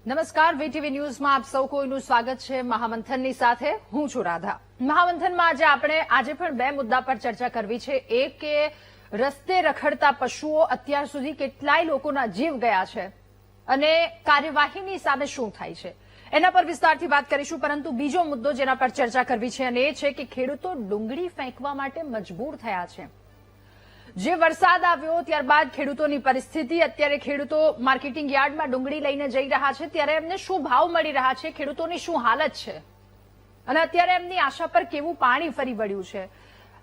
નમસ્કાર, વીટીવી ન્યૂઝમાં આપ સૌ કોઈનું સ્વાગત છે. મહામંથનની સાથે હું છું રાધા. મહામંથનમાં આજે પણ બે મુદ્દા પર ચર્ચા કરવી છે. એક કે રસ્તે રખડતા પશુઓ અત્યાર સુધી કેટલાય લોકોના જીવ ગયા છે અને કાર્યવાહીની સામે શું થાય છે એના પર વિસ્તારથી વાત કરીશું. પરંતુ બીજો મુદ્દો જેના પર ચર્ચા કરવી છે અને એ છે કે ખેડૂતો ડુંગળી ફેંકવા માટે મજબૂર થયા છે. જે વરસાદ આવ્યો ત્યારબાદ ખેડૂતોની પરિસ્થિતિ, અત્યારે ખેડૂતો માર્કેટિંગ યાર્ડમાં ડુંગળી લઈને જઈ રહ્યા છે ત્યારે એમને શું ભાવ મળી રહ્યા છે, ખેડૂતોની શું હાલત છે અને અત્યારે એમની આશા પર કેવું પાણી ફરી વળ્યું છે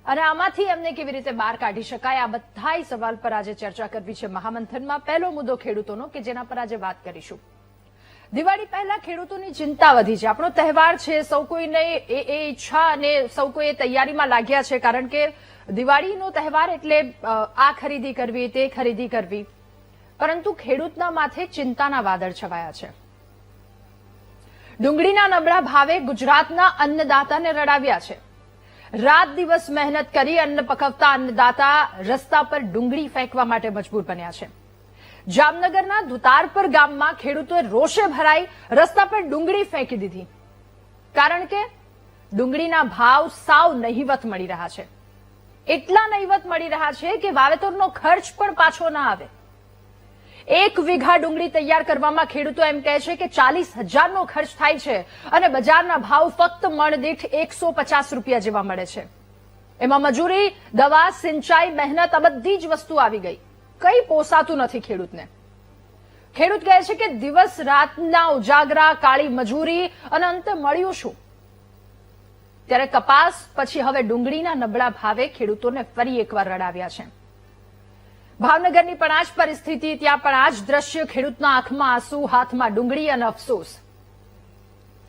અને આમાંથી એમને કેવી રીતે બહાર કાઢી શકાય, આ બધાય સવાલ પર આજે ચર્ચા કરવી છે મહામંથનમાં. પહેલો મુદ્દો ખેડૂતોનો કે જેના પર આજે વાત કરીશું. દિવાળી પહેલા ખેડૂતોની ચિંતા વધી છે. આપણો તહેવાર છે, સૌ કોઈને એ ઈચ્છા અને સૌ કોઈ તૈયારીમાં લાગ્યા છે, કારણ કે દિવાળીનો તહેવાર એટલે આ ખરીદી કરવી, તે ખરીદી કરવી. પરંતુ ખેડૂતના માથે ચિંતાના વાદળ છવાયા છે. ડુંગળીના નબળા ભાવે ગુજરાતના અન્નદાતાને રડાવ્યા છે. રાત દિવસ મહેનત કરી અન્ન પકવતા અન્નદાતા રસ્તા પર ડુંગળી ફેંકવા માટે મજબૂર બન્યા છે. જામનગરના ધુતારપર ગામમાં ખેડૂતોએ રોષે ભરાઈ રસ્તા પર ડુંગળી ફેંકી દીધી, કારણ કે ડુંગળીના ભાવ સાવ નહિવત મળી રહ્યા છે. એટલા નહિવત મળી રહ્યા છે કે વાવેતરનો ખર્ચ પણ પાછો ના આવે. 1 વીઘા ડુંગળી તૈયાર કરવામાં ખેડૂતો એમ કહે છે કે 40,000નો ખર્ચ થાય છે અને બજારના ભાવ ફક્ત મણ દીઠ 150 રૂપિયા જેવા મળે છે. એમાં મજૂરી, દવા, સિંચાઈ, મહેનત આ બધી જ વસ્તુ આવી ગઈ. કઈ પોસાતું નથી ખેડૂતને. ખેડૂત કહે છે કે દિવસ રાતના ઉજાગરા, કાળી મજૂરી અને અંતે મળ્યું શું? ત્યારે કપાસ પછી હવે ડુંગળીના નબળા ભાવે ખેડૂતોને ફરી એકવાર રડાવ્યા છે. ભાવનગરની પણ આ જ પરિસ્થિતિ, ત્યાં પણ આ જ દ્રશ્ય. ખેડૂતના આંખમાં આંસુ, હાથમાં ડુંગળી અને અફસોસ.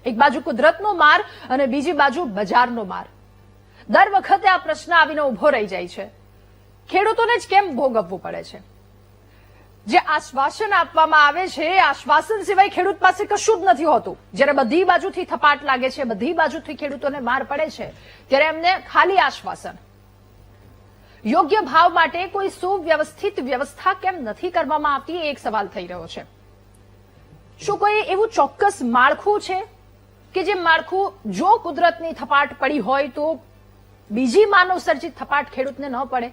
એક બાજુ કુદરતનો માર અને બીજી બાજુ બજારનો માર. દર વખતે આ પ્રશ્ન આવીને ઉભો રહી જાય છે, ખેડૂતોને જ કેમ ભોગવવું પડે છે? જે આશ્વાસન આપવામાં આવે છે એ આશ્વાસન સિવાય ખેડૂત પાસે કશું જ નથી હોતું. જ્યારે બધી બાજુથી થપાટ લાગે છે, બધી બાજુથી ખેડૂતોને માર પડે છે, ત્યારે એમને ખાલી આશ્વાસન. યોગ્ય ભાવ માટે કોઈ સુવ્યવસ્થિત વ્યવસ્થા કેમ નથી કરવામાં આવતી, એ એક સવાલ થઈ રહ્યો છે. શું કોઈ એવું ચોક્કસ માળખું છે કે જે માળખું જો કુદરતની થપાટ પડી હોય તો બીજી માનવ સર્જિત થપાટ ખેડૂતને ન પડે?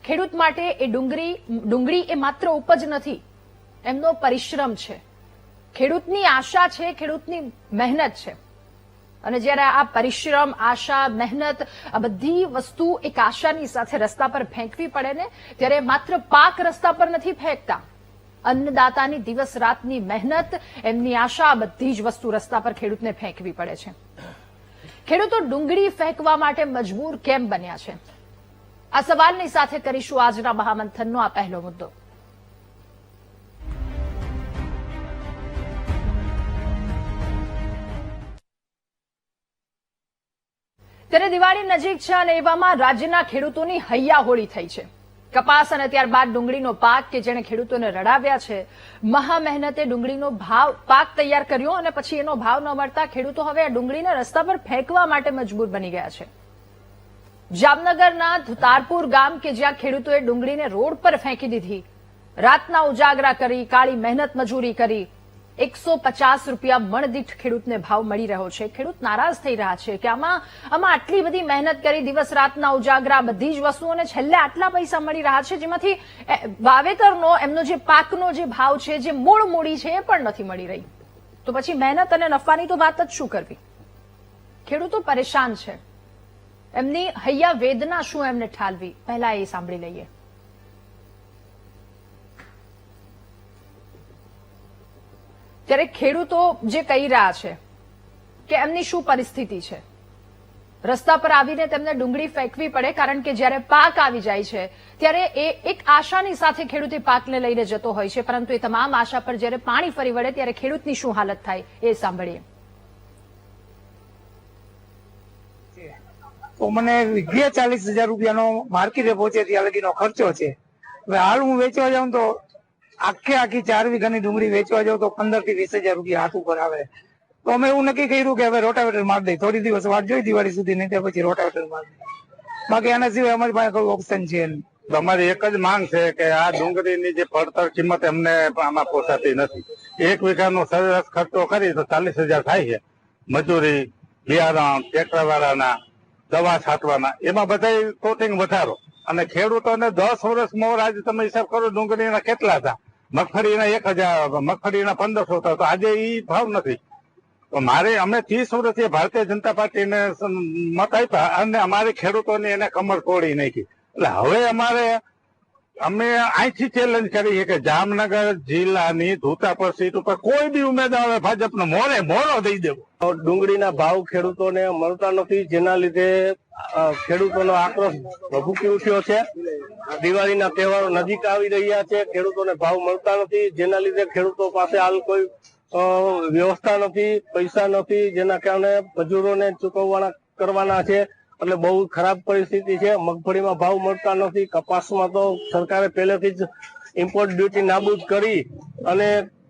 ખેડૂત માટે એ ડુંગળી એ માત્ર ઉપજ નથી, એમનો પરિશ્રમ છે, ખેડૂતની આશા છે, ખેડૂતની મહેનત છે. અને જ્યારે આ પરિશ્રમ, આશા, મહેનત આ બધી વસ્તુ એક આશાની સાથે રસ્તા પર ફેંકવી પડે ને, ત્યારે માત્ર પાક રસ્તા પર નથી ફેંકતા. અન્નદાતાની દિવસ રાતની મહેનત, એમની આશા, આ બધી જ વસ્તુ રસ્તા પર ખેડૂતને ફેંકવી પડે છે. ખેડૂતો ડુંગળી ફેંકવા માટે મજબૂર કેમ બન્યા છે? આ સવાલની સાથે કરીશું આજના મહામંથનનો આ પહેલો મુદ્દો. ત્યારે દિવાળી નજીક છે અને એવામાં રાજ્યના ખેડૂતોની હૈયા હોળી થઈ છે. કપાસ અને ત્યારબાદ ડુંગળીનો પાક કે જેણે ખેડૂતોને રડાવ્યા છે. મહા મહેનતે ડુંગળીનો પાક તૈયાર કર્યો અને પછી એનો ભાવ ન મળતા ખેડૂતો હવે આ ડુંગળીને રસ્તા પર ફેંકવા માટે મજબૂર બની ગયા છે. જામનગરના ધુતારપુર ગામ કે જ્યાં ખેડૂતોએ ડુંગળીને રોડ પર ફેંકી દીધી, રાતના ઉજાગરા કરી, કાળી મહેનત મજૂરી કરી, 150 રૂપિયા મણ દીઠ ખેડૂતને ભાવ મળી રહ્યો છે. ખેડૂત નારાજ થઈ રહ્યા છે કે આમાં આટલી બધી મહેનત કરી, દિવસ રાતના ઉજાગરા, બધી જ વસ્તુઓને છેલ્લે આટલા પૈસા મળી રહ્યા છે, જેમાંથી વાવેતરનો એમનો જે પાકનો જે ભાવ છે, જે મૂળ મૂડી છે, એ પણ નથી મળી રહી. તો પછી મહેનત અને નફાની તો વાત જ શું કરવી? ખેડૂતો પરેશાન છે. એમની હૈયા વેદના શું એમને ઠાલવી, પહેલા એ સાંભળી લઈએ. ત્યારે ખેડૂતો જે કહી રહ્યા છે કે એમની શું પરિસ્થિતિ છે, રસ્તા પર આવીને તેમને ડુંગળી ફેંકવી પડે, કારણ કે જ્યારે પાક આવી જાય છે ત્યારે એ એક આશાની સાથે ખેડૂતે પાકને લઈને જતો હોય છે, પરંતુ એ તમામ આશા પર જ્યારે પાણી ફરી વળે ત્યારે ખેડૂતની શું હાલત થાય એ સાંભળીએ. તો મને વીઘે 40,000 રૂપિયાનો માર્કેટે પહોંચે ત્યાં લગીનો ખર્ચો છે. હવે હાલ હું વેચવા જાઉં તો આખી 4 વીઘાની ડુંગળી વેચવા જાઉં તો 15 થી 20,000 રૂપિયા હાથ ઉપર આવે. તો અમે એવું નક્કી કર્યું કે હવે રોટાવેટર મારી દઈ, થોડી દિવસ વાટ જોઈ દિવાળી સુધી, નહીં પછી રોટાવેટર મારી દઈ. બાકી આના સિવાય અમારી પાસે કોઈ ઓપ્શન છે નહીં. અમારી એક જ માંગ છે કે આ ડુંગળીની જે પડતર કિંમત એમને આમાં પોસાતી નથી. 1 વીઘાનો સરેરાશ ખર્ચો કરી તો 40,000 થાય છે. મજૂરી, બિયારણ, ટ્રેક્ટરવાળાના, દવા છાંટવાના, એમાં બધા કોટિંગ વધારો. અને ખેડૂતોને 10 વર્ષ મોર આજે તમે હિસાબ કરો ડુંગળીના કેટલા હતા? મગફળીના 1,000, મગફળીના 1,500 હતા. તો આજે એ ભાવ નથી. તો અમે 30 વર્ષથી ભારતીય જનતા પાર્ટીને મત આપ્યા અને અમારે ખેડૂતોની એને કમર તોડી નાખી. એટલે હવે અમે અહીંથી ચેલેન્જ કરીએ કે જામનગર જિલ્લાની ધોતાપર સીટ ઉપર કોઈ બી ઉમેદવાર ભાજપનો મોરો દઈ દેવો. ડુંગળીના ભાવ ખેડૂતોને મળતા નથી, જેના લીધે ખેડૂતોનો આક્રોશ ભભૂકી ઉઠ્યો છે. દિવાળીના તહેવારો નજીક આવી રહ્યા છે, ખેડૂતોને ભાવ મળતા નથી, જેના લીધે ખેડૂતો પાસે હાલ કોઈ વ્યવસ્થા નથી, પૈસા નથી, જેના કારણે મજૂરોને કરવાના છે. એટલે બહુ ખરાબ પરિસ્થિતિ છે. મગફળીમાં ભાવ મળતા નથી. કપાસમાં તો સરકારે પહેલેથી જ ઇમ્પોર્ટ ડ્યુટી નાબૂદ કરી અને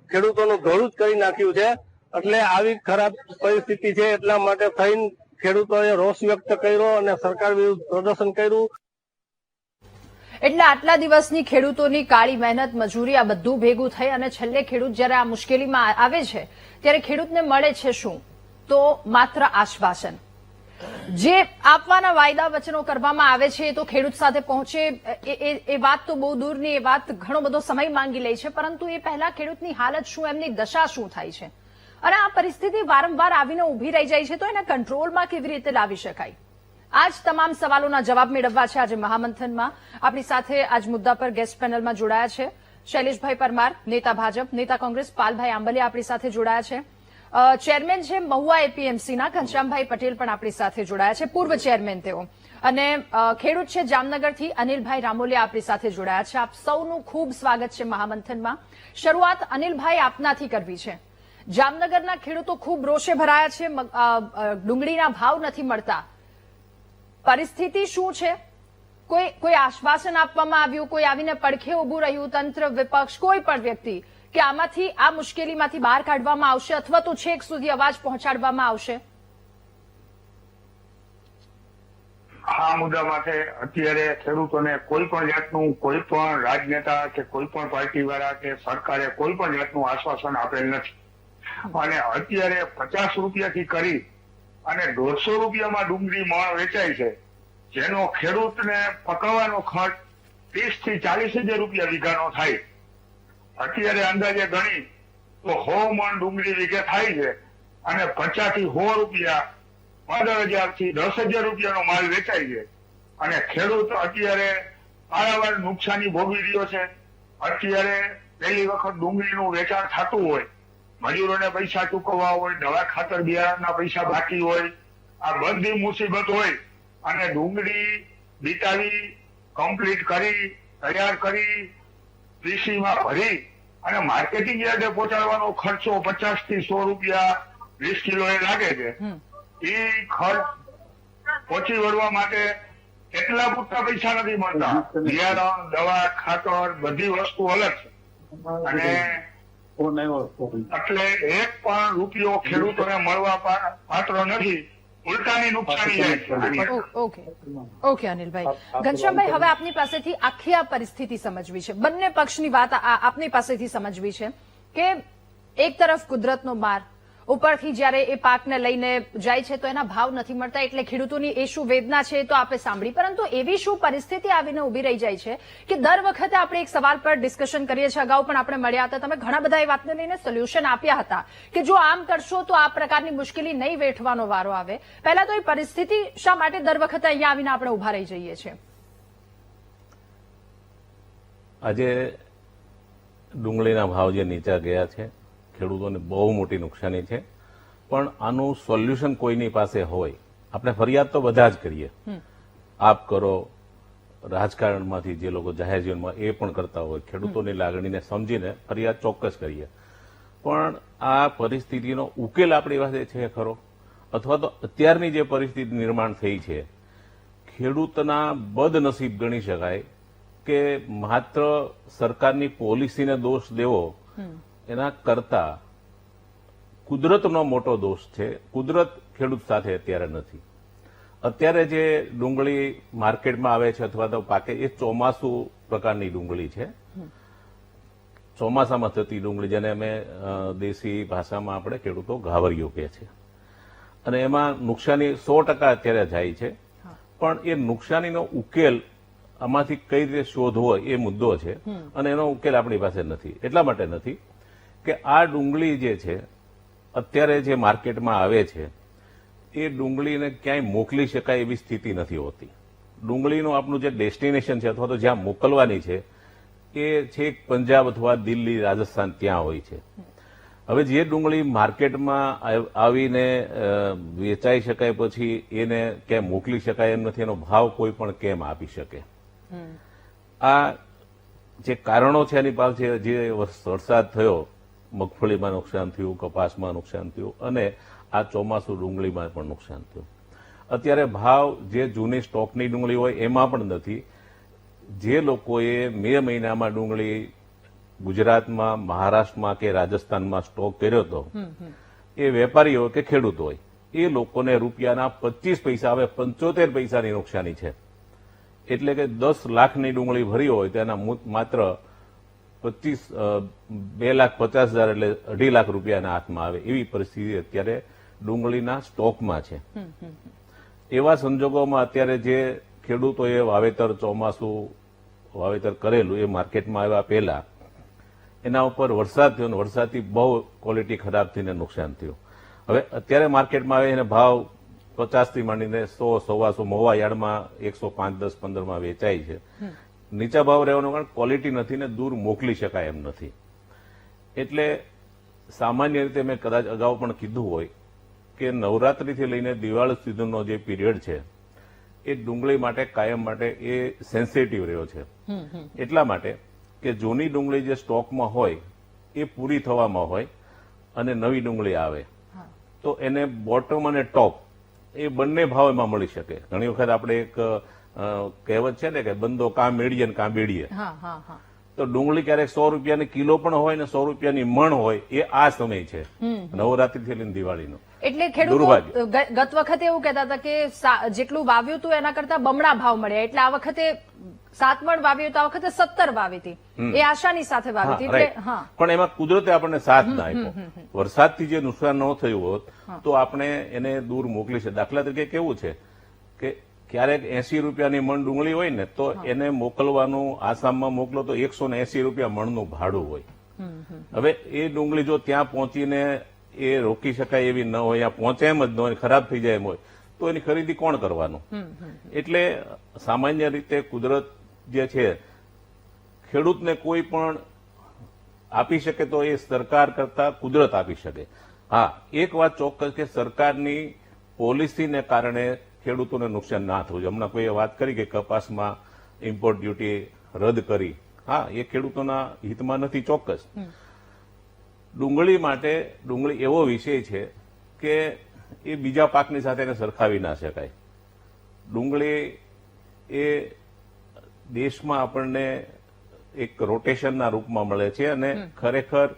ખેડૂતોનું ધોળું જ કરી નાખ્યું છે. એટલે આવી ખરાબ પરિસ્થિતિ છે. એટલા માટે થઈને ખેડૂતોએ રોષ વ્યક્ત કર્યો અને સરકાર વિરુદ્ધ પ્રદર્શન કર્યું. એટલે આટલા દિવસની ખેડૂતોની કાળી મહેનત, મજૂરી, આ બધું ભેગું થઈ અને છેલ્લે ખેડૂત જ્યારે આ મુશ્કેલીમાં આવે છે ત્યારે ખેડૂતને મળે છે શું? તો માત્ર આશ્વાસન. જે આપવાના વાયદા વચનો કરવામાં આવે છે એ તો ખેડૂત સાથે પહોંચે એ વાત તો બહુ દૂરની, એ વાત ઘણો બધો સમય માંગી લે છે. પરંતુ એ પહેલા ખેડૂતની હાલત શું, એમની દશા શું થાય છે, અને આ પરિસ્થિતિ વારંવાર આવીને ઉભી રહી જાય છે, તો એને કંટ્રોલમાં કેવી રીતે લાવી શકાય? આજ તમામ સવાલોના જવાબ મેળવવા છે આજે મહામંથનમાં. આપણી સાથે આજ મુદ્દા પર ગેસ્ટ પેનલમાં જોડાયા છે શૈલેષભાઈ પરમાર, નેતા ભાજપ, નેતા કોંગ્રેસ પાલભાઈ આંબલિયા આપણી સાથે જોડાયા છે. ચેરમેન છે મહુવા એપીએમસીના ઘનશ્યામભાઈ પટેલ પણ આપણી સાથે જોડાયા છે, પૂર્વ ચેરમેન તેઓ. અને ખેડૂત છે જામનગરથી અનિલભાઈ રામોલિયા આપણી સાથે જોડાયા છે. આપ સૌનું ખૂબ સ્વાગત છે મહામંથનમાં. શરૂઆત અનિલભાઈ આપનાથી કરવી છે. જામનગરના ખેડૂતો ખૂબ રોષે ભરાયા છે, ડુંગળીના ભાવ નથી મળતા. પરિસ્થિતિ શું છે? કોઈ આશ્વાસન આપવામાં આવ્યું? કોઈ આવીને પડખે ઉભું રહ્યું? તંત્ર, વિપક્ષ, કોઈ પણ વ્યક્તિ કે આમાંથી, આ મુશ્કેલીમાંથી બહાર કાઢવામાં આવશે અથવા તો છેક સુધી અવાજ પહોંચાડવામાં આવશે? આ મુદ્દા માટે અત્યારે ખેડૂતોને કોઈ પણ જાતનું, કોઈ પણ રાજનેતા કે કોઈ પણ પાર્ટી વાળા કે સરકારે કોઈ પણ જાતનું આશ્વાસન આપેલ નથી. અને અત્યારે 50 રૂપિયાથી કરી અને 150 રૂપિયામાં ડુંગળી મણ વેચાય છે, જેનો ખેડૂતને પકવવાનો ખર્ચ 30 થી 40,000 રૂપિયા વીઘાનો થાય. અત્યારે અંદાજે ગણી તો 100 મણ ડુંગળી વીઘે થાય છે અને 50 થી 100 રૂપિયા, 15,000 થી 10,000 રૂપિયાનો માલ વેચાય છે. અને ખેડૂત અત્યારે પારાવાર નુકસાની ભોગવી રહ્યો છે. અત્યારે પહેલી વખત ડુંગળીનું વેચાણ થતું હોય, મજૂરોને પૈસા ચૂકવવા હોય, દવા ખાતર બિયારણના પૈસા બાકી હોય, આ બધી મુસીબત હોય અને ડુંગળી બીટાવી, કમ્પ્લીટ કરી, તૈયાર કરી, પીસીમાં ભરી અને માર્કેટિંગ યાર્ડે પહોંચાડવાનો ખર્ચો 50 થી 100 રૂપિયા 20 કિલો એ લાગે છે. એ ખર્ચ પહોંચી વળવા માટે એટલા પૂરતા પૈસા નથી મળતા. બિયારણ, દવા, ખાતર બધી વસ્તુ અલગ છે. અને એટલે એક પણ રૂપિયો ખેડૂતોને મળવા પાત્ર નથી. ઉલટાની નુકસાની જાય છે. ઓકે અનિલભાઈ. ઘનશ્યામભાઈ, હવે આપની પાસેથી આખી આ પરિસ્થિતિ સમજવી છે, બંને પક્ષની વાત આપની પાસેથી સમજવી છે કે એક તરફ કુદરતનો માર, ઉપરથી જ્યારે એ પાકને લઈને જાય છે તો એના ભાવ નથી મળતા, એટલે ખેડૂતોની એ શું વેદના છે એ તો આપણે સાંભળી. પરંતુ એવી શું પરિસ્થિતિ આવીને ઉભી રહી જાય છે કે દર વખતે આપણે એક સવાલ પર ડિસ્કશન કરીએ છીએ, અગાઉ પણ આપણે મળ્યા હતા, તમે ઘણા બધા એ વાતને લઈને સોલ્યુશન આપ્યા હતા કે જો આમ કરશો તો આ પ્રકારની મુશ્કેલી નહીં વેઠવાનો વારો આવે. પહેલા તો એ પરિસ્થિતિ શા માટે દર વખતે અહીંયા આવીને આપણે ઉભા રહી જઈએ છીએ? આજે ડુંગળીના ભાવ જે નીચા ગયા છે, ખેડૂતોને બહુ મોટી નુકસાની છે, પણ આનું સોલ્યુશન કોઈની પાસે હોય. આપણે ફરિયાદ તો બધા જ કરીએ, આપ કરો, રાજકારણમાંથી જે લોકો જાહેર જીવનમાં એ પણ કરતા હોય, ખેડૂતોની લાગણીને સમજીને ફરિયાદ ચોક્કસ કરીએ. પણ આ પરિસ્થિતિનો ઉકેલ આપણી પાસે છે ખરો? અથવા તો અત્યારની જે પરિસ્થિતિ નિર્માણ થઈ છે, ખેડૂતના બદનસીબ ગણી શકાય કે માત્ર સરકારની પોલિસીને દોષ દેવો એના કરતા કુદરતનો મોટો દોષ છે. કુદરત ખેડૂત સાથે અત્યારે નથી. અત્યારે જે ડુંગળી માર્કેટમાં આવે છે અથવા તો પાકે એ ચોમાસુ પ્રકારની ડુંગળી છે. ચોમાસામાં થતી ડુંગળી જેને અમે દેશી ભાષામાં આપણે ખેડૂતો ઘાવરિયો કહે છે. અને એમાં નુકસાની 100% અત્યારે જાય છે. પણ એ નુકસાનીનો ઉકેલ આમાંથી કઈ રીતે શોધવો એ મુદ્દો છે અને એનો ઉકેલ આપણી પાસે નથી. એટલા માટે નથી કે આ ડુંગળી જે છે અત્યારે જે માર્કેટમાં આવે છે એ ડુંગળીને ક્યાંય મોકલી શકાય એવી સ્થિતિ નથી હોતી. ડુંગળીનું આપણું જે ડેસ્ટિનેશન છે અથવા તો જ્યાં મોકલવાની છે એ છેક પંજાબ અથવા દિલ્હી, રાજસ્થાન ત્યાં હોય છે. હવે જે ડુંગળી માર્કેટમાં આવીને વેચાઈ શકાય પછી એને ક્યાંય મોકલી શકાય એમ નથી, એનો ભાવ કોઈ પણ કેમ આપી શકે? આ જે કારણો છે એની પાસે જે વરસાદ થયો, મગફળીમાં નુકસાન થયું, કપાસમાં નુકસાન થયું અને આ ચોમાસુ ડુંગળીમાં પણ નુકસાન થયું. અત્યારે ભાવ જે જૂની સ્ટોકની ડુંગળી હોય એમાં પણ નથી. જે લોકોએ મે મહિનામાં ડુંગળી ગુજરાતમાં, મહારાષ્ટ્રમાં કે રાજસ્થાનમાં સ્ટોક કર્યો હતો એ વેપારી હોય કે ખેડૂત હોય એ લોકોને રૂપિયાના 25 પૈસા હવે 75 પૈસાની નુકસાની છે. એટલે કે 10 લાખની ડુંગળી ભરી હોય તેના માત્ર 2,50,000 એટલે 2.5 લાખ રૂપિયાના હાથમાં આવે એવી પરિસ્થિતિ અત્યારે ડુંગળીના સ્ટોકમાં છે. એવા સંજોગોમાં અત્યારે જે ખેડૂતોએ ચોમાસુ વાવેતર કરેલું એ માર્કેટમાં આવ્યા પહેલા એના ઉપર વરસાદ થયો અને વરસાદથી બહુ ક્વોલિટી ખરાબ થઈને નુકસાન થયું. હવે અત્યારે માર્કેટમાં આવે એને ભાવ 50 થી માંડીને 100-125 મોવા યાર્ડમાં 105, 10, 15માં વેચાય છે. નીચા ભાવ રહેવાનું કારણ ક્વોલિટી નથી ને દૂર મોકલી શકાય એમ નથી. એટલે સામાન્ય રીતે મેં કદાચ અગાઉ પણ કીધું હોય કે નવરાત્રીથી લઈને દિવાળી સુધીનો જે પીરિયડ છે એ ડુંગળી માટે કાયમ માટે એ સેન્સિટિવ રહ્યો છે. એટલા માટે કે જૂની ડુંગળી જે સ્ટોકમાં હોય એ પૂરી થવામાં હોય અને નવી ડુંગળી આવે તો એને બોટમ અને ટોપ એ બંને ભાવ એમાં મળી શકે. ઘણી વખત આપણે એક કહેવત છે ને કે બંદો કાં મેળીએ ને કાં બેડીએ. તો ડુંગળી ક્યારેક 100 રૂપિયાની કિલો પણ હોય ને 100 રૂપિયાની મણ હોય એ આ સમય છે નવરાત્રીથી લઈને દિવાળીનો. એટલે ખેડૂતો ગત વખતે એવું કહેતા હતા કે જેટલું વાવ્યું હતું એના કરતા બમણા ભાવ મળ્યા. એટલે આ વખતે 7 મણ વાવ્યું તો આ વખતે 17 વાવી હતી એ આશાની સાથે વાવી હતી. પણ એમાં કુદરતે આપણને સાથ ના આપ્યો. વરસાદથી જે નુકસાન ન થયું હોત તો આપણે એને દૂર મોકલી છે. દાખલા તરીકે કેવું છે કે ક્યારેક 80 રૂપિયાની મણ ડુંગળી હોય ને તો એને મોકલવાનું આસામમાં મોકલો તો 180 રૂપિયા મણનું ભાડું હોય. હવે એ ડુંગળી જો ત્યાં પહોંચીને એ રોકી શકાય એવી ન હોય, પહોંચે એમ જ ન હોય, ખરાબ થઈ જાય એમ હોય તો એની ખરીદી કોણ કરવાનું? એટલે સામાન્ય રીતે કુદરત જે છે ખેડૂતને કોઈ પણ આપી શકે તો એ સરકાર કરતા કુદરત આપી શકે. હા, એક વાત ચોક્કસ કે સરકારની પોલિસીને કારણે ખેડૂતોને નુકસાન ના થવું જોઈએ. હમણાં કોઈએ વાત કરી કે કપાસમાં ઇમ્પોર્ટ ડ્યુટી રદ કરી. હા, એ ખેડૂતોના હિતમાં નથી ચોક્કસ. ડુંગળી માટે ડુંગળી એવો વિષય છે કે એ બીજા પાકની સાથે એને સરખાવી ના શકાય. ડુંગળી એ દેશમાં આપણને એક રોટેશનના રૂપમાં મળે છે અને ખરેખર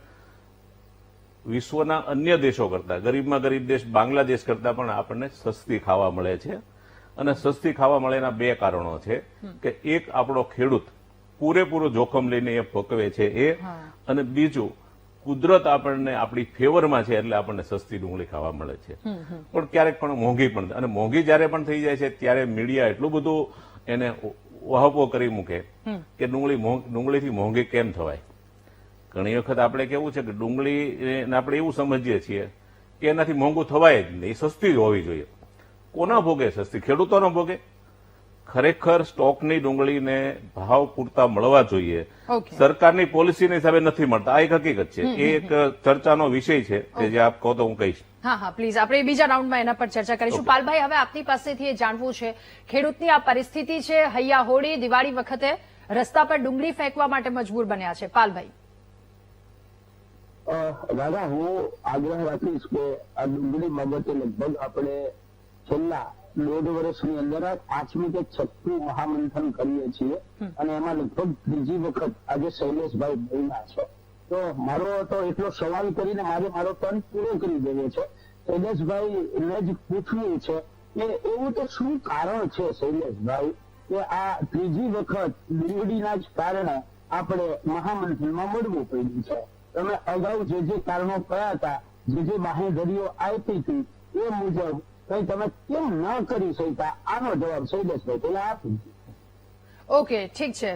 વિશ્વના અન્ય દેશો કરતા, ગરીબમાં ગરીબ દેશ બાંગ્લાદેશ કરતા પણ આપણને સસ્તી ખાવા મળે છે. અને સસ્તી ખાવા મળેના 2 કારણો છે કે એક આપણો ખેડૂત પૂરેપૂરું જોખમ લઈને એ પકવે છે એ, અને બીજું કુદરત આપણને આપણી ફેવરમાં છે એટલે આપણને સસ્તી ડુંગળી ખાવા મળે છે. પણ ક્યારેક પણ મોંઘી પણ, અને મોંઘી જયારે પણ થઈ જાય છે ત્યારે મીડિયા એટલું બધું એને વહાપો કરી મૂકે કે ડુંગળીથી મોંઘી કેમ થવાય. ઘણી વખત આપણે કેવું છે કે ડુંગળી આપણે એવું સમજીએ છીએ કે એનાથી મોંઘું થવાય જ નહીં, સસ્તી જ હોવી જોઈએ. કોના ભોગે સસ્તી? ખેડૂતોનો ભોગે. ખરેખર સ્ટોકની ડુંગળીને ભાવ પૂરતા મળવા જોઈએ. સરકારની પોલિસીના હિસાબે નથી મળતા. આ એક હકીકત છે. એ એક ચર્ચાનો વિષય છે કે જે આપ કહો તો હું કહીશ. હા, પ્લીઝ આપણે બીજા રાઉન્ડમાં એના પર ચર્ચા કરીશું. પાલભાઈ, હવે આપની પાસેથી એ જાણવું છે, ખેડૂતની આ પરિસ્થિતિ છે, હૈયા હોળી દિવાળી વખતે રસ્તા પર ડુંગળી ફેંકવા માટે મજબૂર બન્યા છે. પાલભાઈ, દાદા, હું આગ્રહ રાખીશ કે આ ડુંગળી બાબતે લગભગ આપણે છેલ્લા 1.5 વર્ષની અંદર 5મી કે 6મી મહામંથન કરીએ છીએ અને એમાં લગભગ 3જી વખત આજે શૈલેષભાઈ બોલ્યા છે. તો મારો તો એટલો સવાલ કરીને મારો ટર્ન પૂરો કરી દેવો છે. શૈલેષભાઈને જ પૂછવું છે કે એવું તો શું કારણ છે શૈલેષભાઈ કે આ ત્રીજી વખત ડુંગળીના જ કારણે આપણે મહામંથનમાં મળવું પડ્યું છે? તમે અગાઉ જે કારણો કયા હતા, જે બાહેધરીઓ આપી હતી એ મુજબ કઈ તમે કેમ ન કરી શક્યા? આનો જવાબ શૈલેષભાઈ પેલા આપી. ઓકે, ઠીક છે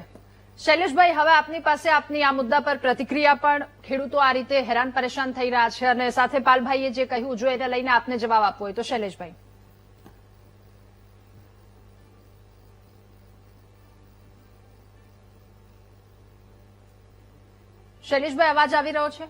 શૈલેષભાઈ, હવે આપની પાસે આપની આ મુદ્દા પર પ્રતિક્રિયા. પણ ખેડૂતો આ રીતે હેરાન પરેશાન થઈ રહ્યા છે અને સાથે પાલભાઈએ જે કહ્યું જો એને લઈને આપને જવાબ આપવો હોય તો શૈલેષભાઈ. શૈલેષભાઈ, અવાજ આવી રહ્યો છે?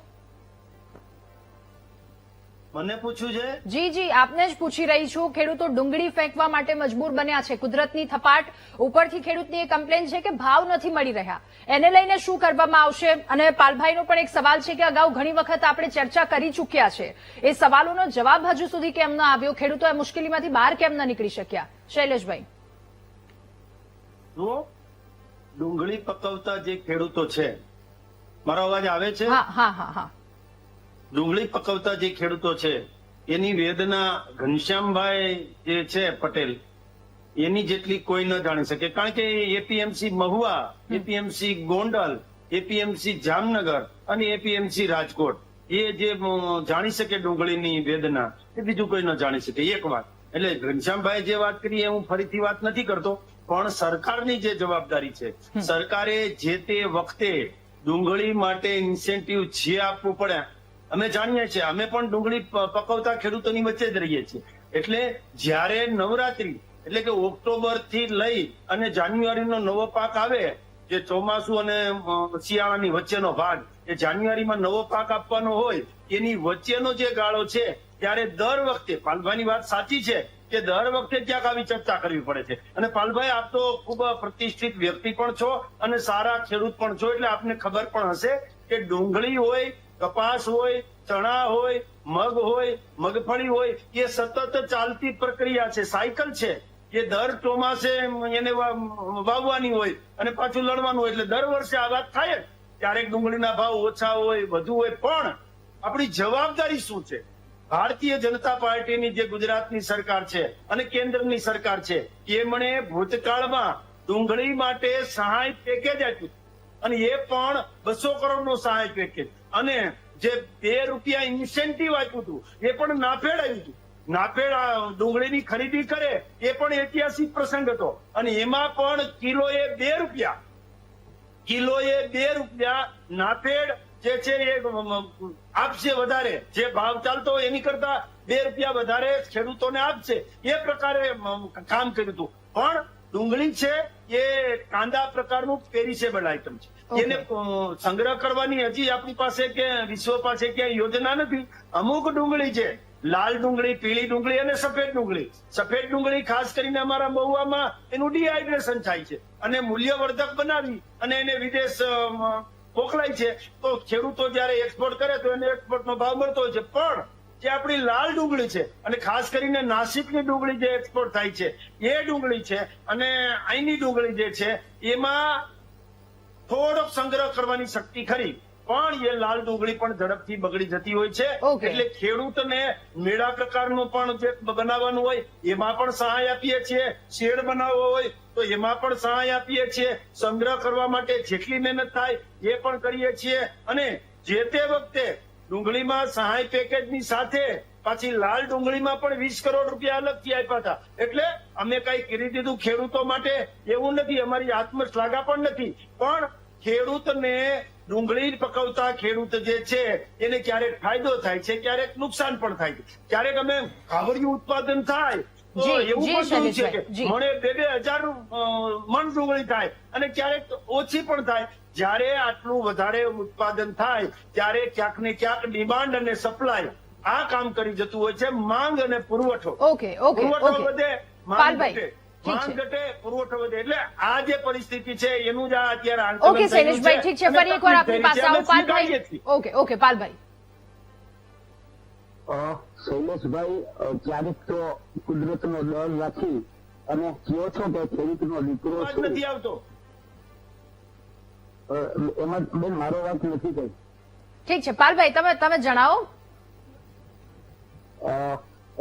મને પૂછ્યું છે? જી જી, આપને જ પૂછી રહી છું. ખેડૂતો ડુંગળી ફેંકવા માટે મજબૂર બન્યા છે. કુદરતની થપાટ ઉપરથી ખેડૂતની એ કમ્પ્લેન છે કે ભાવ નથી મળી રહ્યા. એને લઈને શું કરવામાં આવશે? અને પાલભાઈનો પણ એક સવાલ છે કે અગાઉ ઘણી વખત આપણે ચર્ચા કરી ચૂક્યા છે, એ સવાલોનો જવાબ હજુ સુધી કેમ ન આવ્યો? ખેડૂતો આ મુશ્કેલીમાંથી બહાર કેમ ન નીકળી શક્યા? શૈલેષભાઈ. જુઓ, ડુંગળી પકવતા જે ખેડૂતો છે, મારો અવાજ આવે છે? હા હા હા હા. ડુંગળી પકવતા જે ખેડૂતો છે એની વેદના ઘનશ્યામભાઈ જે છે પટેલ, એની જેટલી કોઈ ન જાણી શકે. કારણ કે APMC Mahuva, APMC Gondal, APMC Jamnagar અને એપીએમસી રાજકોટ, એ જે જાણી શકે ડુંગળીની વેદના, એ બીજું કોઈ ન જાણી શકે. એક વાત એટલે ઘનશ્યામભાઈ જે વાત કરી એ હું ફરીથી વાત નથી કરતો, પણ સરકારની જે જવાબદારી છે, સરકારે જે તે વખતે ડુંગળી માટે ઇન્સેન્ટિવ જે આપવું પડે, અમે જાણીએ છીએ, અમે પણ ડુંગળી પકવતા ખેડૂતોની વચ્ચે જ રહીએ છીએ. એટલે જ્યારે નવરાત્રી એટલે કે ઓક્ટોબર થી લઈ અને જાન્યુઆરીનો નવો પાક આવે, જે ચોમાસું અને શિયાળાની વચ્ચેનો ભાગ, એ જાન્યુઆરીમાં નવો પાક આપવાનો હોય, એની વચ્ચેનો જે ગાળો છે, ત્યારે દર વખતે પાલભાઈની વાત સાચી છે કે દર વખતે ક્યાંક આવી ચર્ચા કરવી પડે છે. અને પાલભાઈ, આપ તો ખૂબ પ્રતિષ્ઠિત વ્યક્તિ પણ છો અને સારા ખેડૂત પણ છો, એટલે આપને ખબર પણ હશે કે ડુંગળી હોય, કપાસ હોય, ચણા હોય, મગ હોય, મગફળી હોય, એ સતત ચાલતી પ્રક્રિયા છે, સાયકલ છે. એ દર ચોમાસે એને વાવવાની હોય અને પાછું લણવાનું હોય, એટલે દર વર્ષે આ વાત થાય જ. ક્યારેક ડુંગળીના ભાવ ઓછા હોય, વધુ હોય, પણ આપણી જવાબદારી શું છે? ભારતીય જનતા પાર્ટીની જે ગુજરાતની સરકાર છે અને કેન્દ્રની સરકાર છે, એમણે ભૂતકાળમાં ડુંગળી માટે સહાય પેકેજ આપ્યું અને એ પણ 200 કરોડનું સહાય પેકેજ, અને જે ₹2 ઇન્સેન્ટિવ આપ્યું હતું એ પણ નાફેડ આવ્યું હતું. નાફેડ ડુંગળીની ખરીદી કરે એ પણ ઐતિહાસિક પ્રસંગ હતો, અને એમાં પણ કિલોએ ₹2 નાફેડ જે છે એ આપશે વધારે, જે ભાવ ચાલતો હોય એની કરતા ₹2 વધારે ખેડૂતોને આપશે, એ પ્રકારે કામ કર્યું હતું. પણ ડુંગળી છે એ કાંદા પ્રકારનું પેરિસેબલ આઇટમ છે, એને સંગ્રહ કરવાની હજી આપણી પાસે કે વિશ્વ પાસે ક્યાંય યોજના નથી. અમુક ડુંગળી છે, લાલ ડુંગળી, પીળી ડુંગળી અને સફેદ ડુંગળી. સફેદ ડુંગળી ખાસ કરીને અમારા મહુવામાં એનું ડિહાઇડ્રેશન થાય છે અને મૂલ્યવર્ધક બનાવી અને એને વિદેશ મોકલાય છે. તો ખેડૂતો જયારે એક્સપોર્ટ કરે તો એને એક્સપોર્ટનો ભાવ મળતો હોય છે. પણ જે આપણી લાલ ડુંગળી છે અને ખાસ કરીને નાસિકની ડુંગળી જે એક્સપોર્ટ થાય છે, એ ડુંગળી છે અને અહીંની ડુંગળી જે છે એમાં થોડોક સંગ્રહ કરવાની શક્તિ ખરી, પણ એ લાલ ડુંગળી પણ ઝડપથી બગડી જતી હોય છે. એટલે ખેડૂતને મેળા પ્રકારનું પણ જે બનાવવાનું હોય એમાં પણ સહાય આપીએ છીએ, શેડ બનાવવો હોય તો એમાં પણ સહાય આપીએ છીએ, સંગ્રહ કરવા માટે જેટલી મહેનત થાય એ પણ કરીએ છીએ. અને જે તે વખતે ડુંગળીમાં સહાય પેકેજની સાથે પાછી લાલ ડુંગળીમાં પણ ₹20 કરોડ અલગથી આપ્યા હતા. એટલે અમે કઈ કરી દીધું ખેડૂતો માટે એવું નથી, અમારી આત્મશ્લાઘા પણ નથી, પણ ખેડૂતને ડુંગળી પકવતા ખેડૂત જે છે એને ક્યારેક ફાયદો થાય છે, ક્યારેક નુકસાન પણ થાય છે. ક્યારેક અમે કાવડિયું ઉત્પાદન થાય તો એવું પણ થયું છે કે મને 2,000 મણ ડુંગળી થાય અને ક્યારેક ઓછી પણ થાય. જ્યારે આટલું વધારે ઉત્પાદન થાય ત્યારે ક્યાંક ને ક્યાંક ડિમાન્ડ અને સપ્લાય આ કામ કરી જતું હોય છે, માંગ અને પુરવઠો. પુરવઠો વધે, માંગ ઘટે, માંગ ઘટે, પુરવઠો વધે, એટલે આ જે પરિસ્થિતિ છે એનું જ આ અત્યારે આંદોલન. ઓકે શૈલેષભાઈ, ઠીક છે, ફરી એકવાર આપની પાસે આવો પાલભાઈ. ઓકે પાલભાઈ. શૈલેષભાઈ, ક્યારેક તો કુદરતનો ડર રાખી અને કહો છો કે ખેડૂતનો દીકરો નથી આવતો, એમાં બેન મારો વાત નથી કઈ. ઠીક છે પાલભાઈ, તમે જણાવો.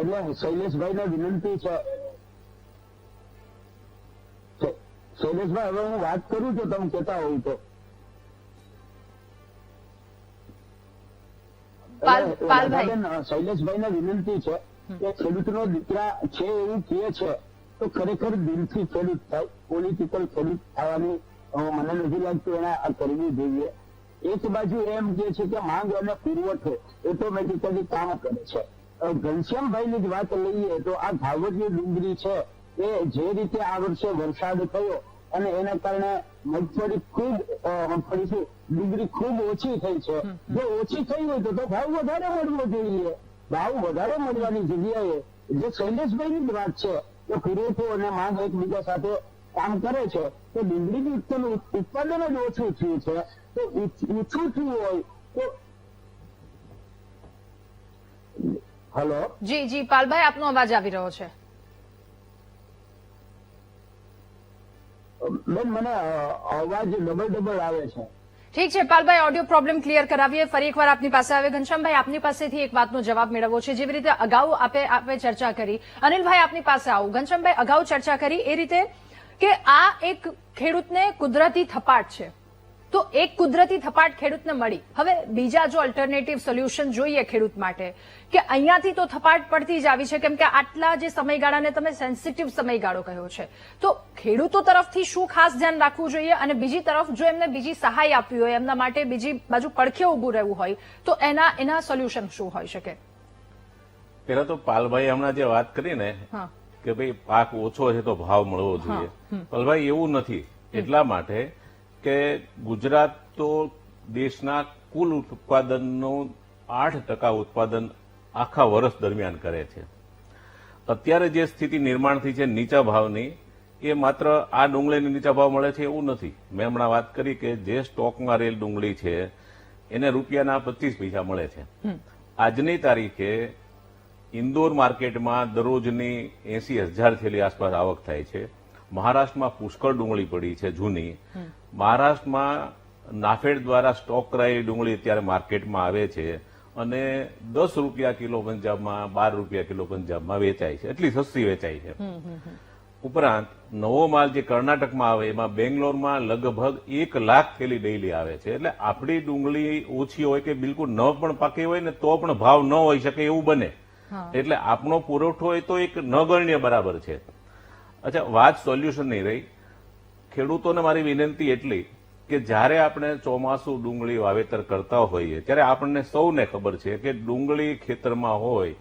એટલે શૈલેષભાઈને વિનંતી છે શૈલેષભાઈ હવે હું વાત કરું છું, તમે કહેતા હોવ તો. શૈલેષભાઈ ને વિનંતી છે કે ખેડૂતનો દીકરા છે એવું કહે છે તો ખરેખર દિલથી ખેડૂત થાય, પોલિટિકલ ખેડૂત થવાની મને નથી લાગતું એને આ કરવી જોઈએ. એક બાજુ એમ કે છે કે માંગ અને પુરવઠો ઓટોમેટિકલી કામ કરે છે. ઘનશ્યામભાઈની જ વાત લઈએ તો આ ભાવવતી ડુંગળી છે એ જે રીતે આ વર્ષે વરસાદ થયો અને એના કારણે મગફળી ડુંગળી ખૂબ ઓછી થઈ છે. જો ઓછી થઈ હોય તો ભાવ વધારે મળવો જોઈએ. ભાવ વધારે મળવાની જગ્યાએ જે શૈલેષભાઈની જ વાત છે કે પુરવઠો અને માંગ એકબીજા સાથે કામ કરે છે તો ડુંગળીનું ઉત્પાદન જ ઓછું થયું છે. તો ઓછું થયું હોય તો હલો જી જી પાલભાઈ, આપનો અવાજ આવી રહ્યો છે. બેન મને અવાજ ડબલ આવે છે. ઠીક છે પાલભાઈ, ઓડિયો પ્રોબ્લેમ ક્લિયર કરાવીએ. ફરી એકવાર આપની પાસે આવે. ઘનશ્યામભાઈ, આપની પાસેથી એક વાતનો જવાબ મેળવવો છે. જેવી રીતે અગાઉ આપે ચર્ચા કરી, અનિલભાઈ આપની પાસે આવું. ઘનશ્યામભાઈ, અગાઉ ચર્ચા કરી એ રીતે કે આ એક ખેડૂતને કુદરતી થપાટ છે, તો એક કુદરતી થપાટ ખેડૂતને મળી. હવે બીજા જો અલ્ટરનેટિવ સોલ્યુશન જોઈએ ખેડૂત માટે કે અહીંયાથી તો થપાટ પડતી જ આવી છે, કેમ કે આટલા જે સમયગાળાને તમે સેન્સિટિવ સમયગાળો કહ્યો છે, તો ખેડૂતો તરફથી શું ખાસ ધ્યાન રાખવું જોઈએ? અને બીજી તરફ જો એમને બીજી સહાય આપવી હોય, એમના માટે બીજી બાજુ પડખે ઉભું રહેવું હોય તો એના સોલ્યુશન શું હોઈ શકે? પેલા તો પાલભાઈ હમણાં જે વાત કરી ને કે ભાઈ પાક ઓછો છે તો ભાવ મળવો જોઈએ, પાલભાઈ એવું નથી. એટલા માટે કે ગુજરાત તો દેશના કુલ ઉત્પાદનનું 8% ઉત્પાદન આખા વર્ષ દરમિયાન કરે છે. અત્યારે જે સ્થિતિ નિર્માણ થઈ છે નીચા ભાવની, એ માત્ર આ ડુંગળીને નીચા ભાવ મળે છે એવું નથી. મેં હમણાં વાત કરી કે જે સ્ટોકમાં રહેલ ડુંગળી છે એને રૂપિયાના 25 પૈસા મળે છે. આજની તારીખે ઇન્દોર માર્કેટમાં દરરોજની 80,000 થેલી આસપાસ આવક થાય છે. મહારાષ્ટ્રમાં પુષ્કળ ડુંગળી પડી છે જૂની. મહારાષ્ટ્રમાં નાફેડ દ્વારા સ્ટોક કરાયેલી ડુંગળી અત્યારે માર્કેટમાં આવે છે અને 10 રૂપિયા કિલો પંજાબમાં, 12 રૂપિયા કિલો પંજાબમાં વેચાય છે. એટલી સસ્તી વેચાય છે. ઉપરાંત નવો માલ જે કર્ણાટકમાં આવે એમાં બેંગ્લોરમાં લગભગ 1 લાખ થેલી ડેઈલી આવે છે. એટલે આપણી ડુંગળી ઓછી હોય કે બિલકુલ ન પણ પાકી હોય ને તો પણ ભાવ ન હોઈ શકે એવું બને. એટલે આપણો પુરવઠો હોય તો એક નગણ્ય બરાબર છે. અચ્છા, વાત સોલ્યુશનની રહી. ખેડૂતોને મારી વિનંતી એટલી કે જ્યારે આપણે ચોમાસું ડુંગળી વાવેતર કરતા હોઈએ ત્યારે આપણને સૌને ખબર છે કે ડુંગળી ખેતરમાં હોય,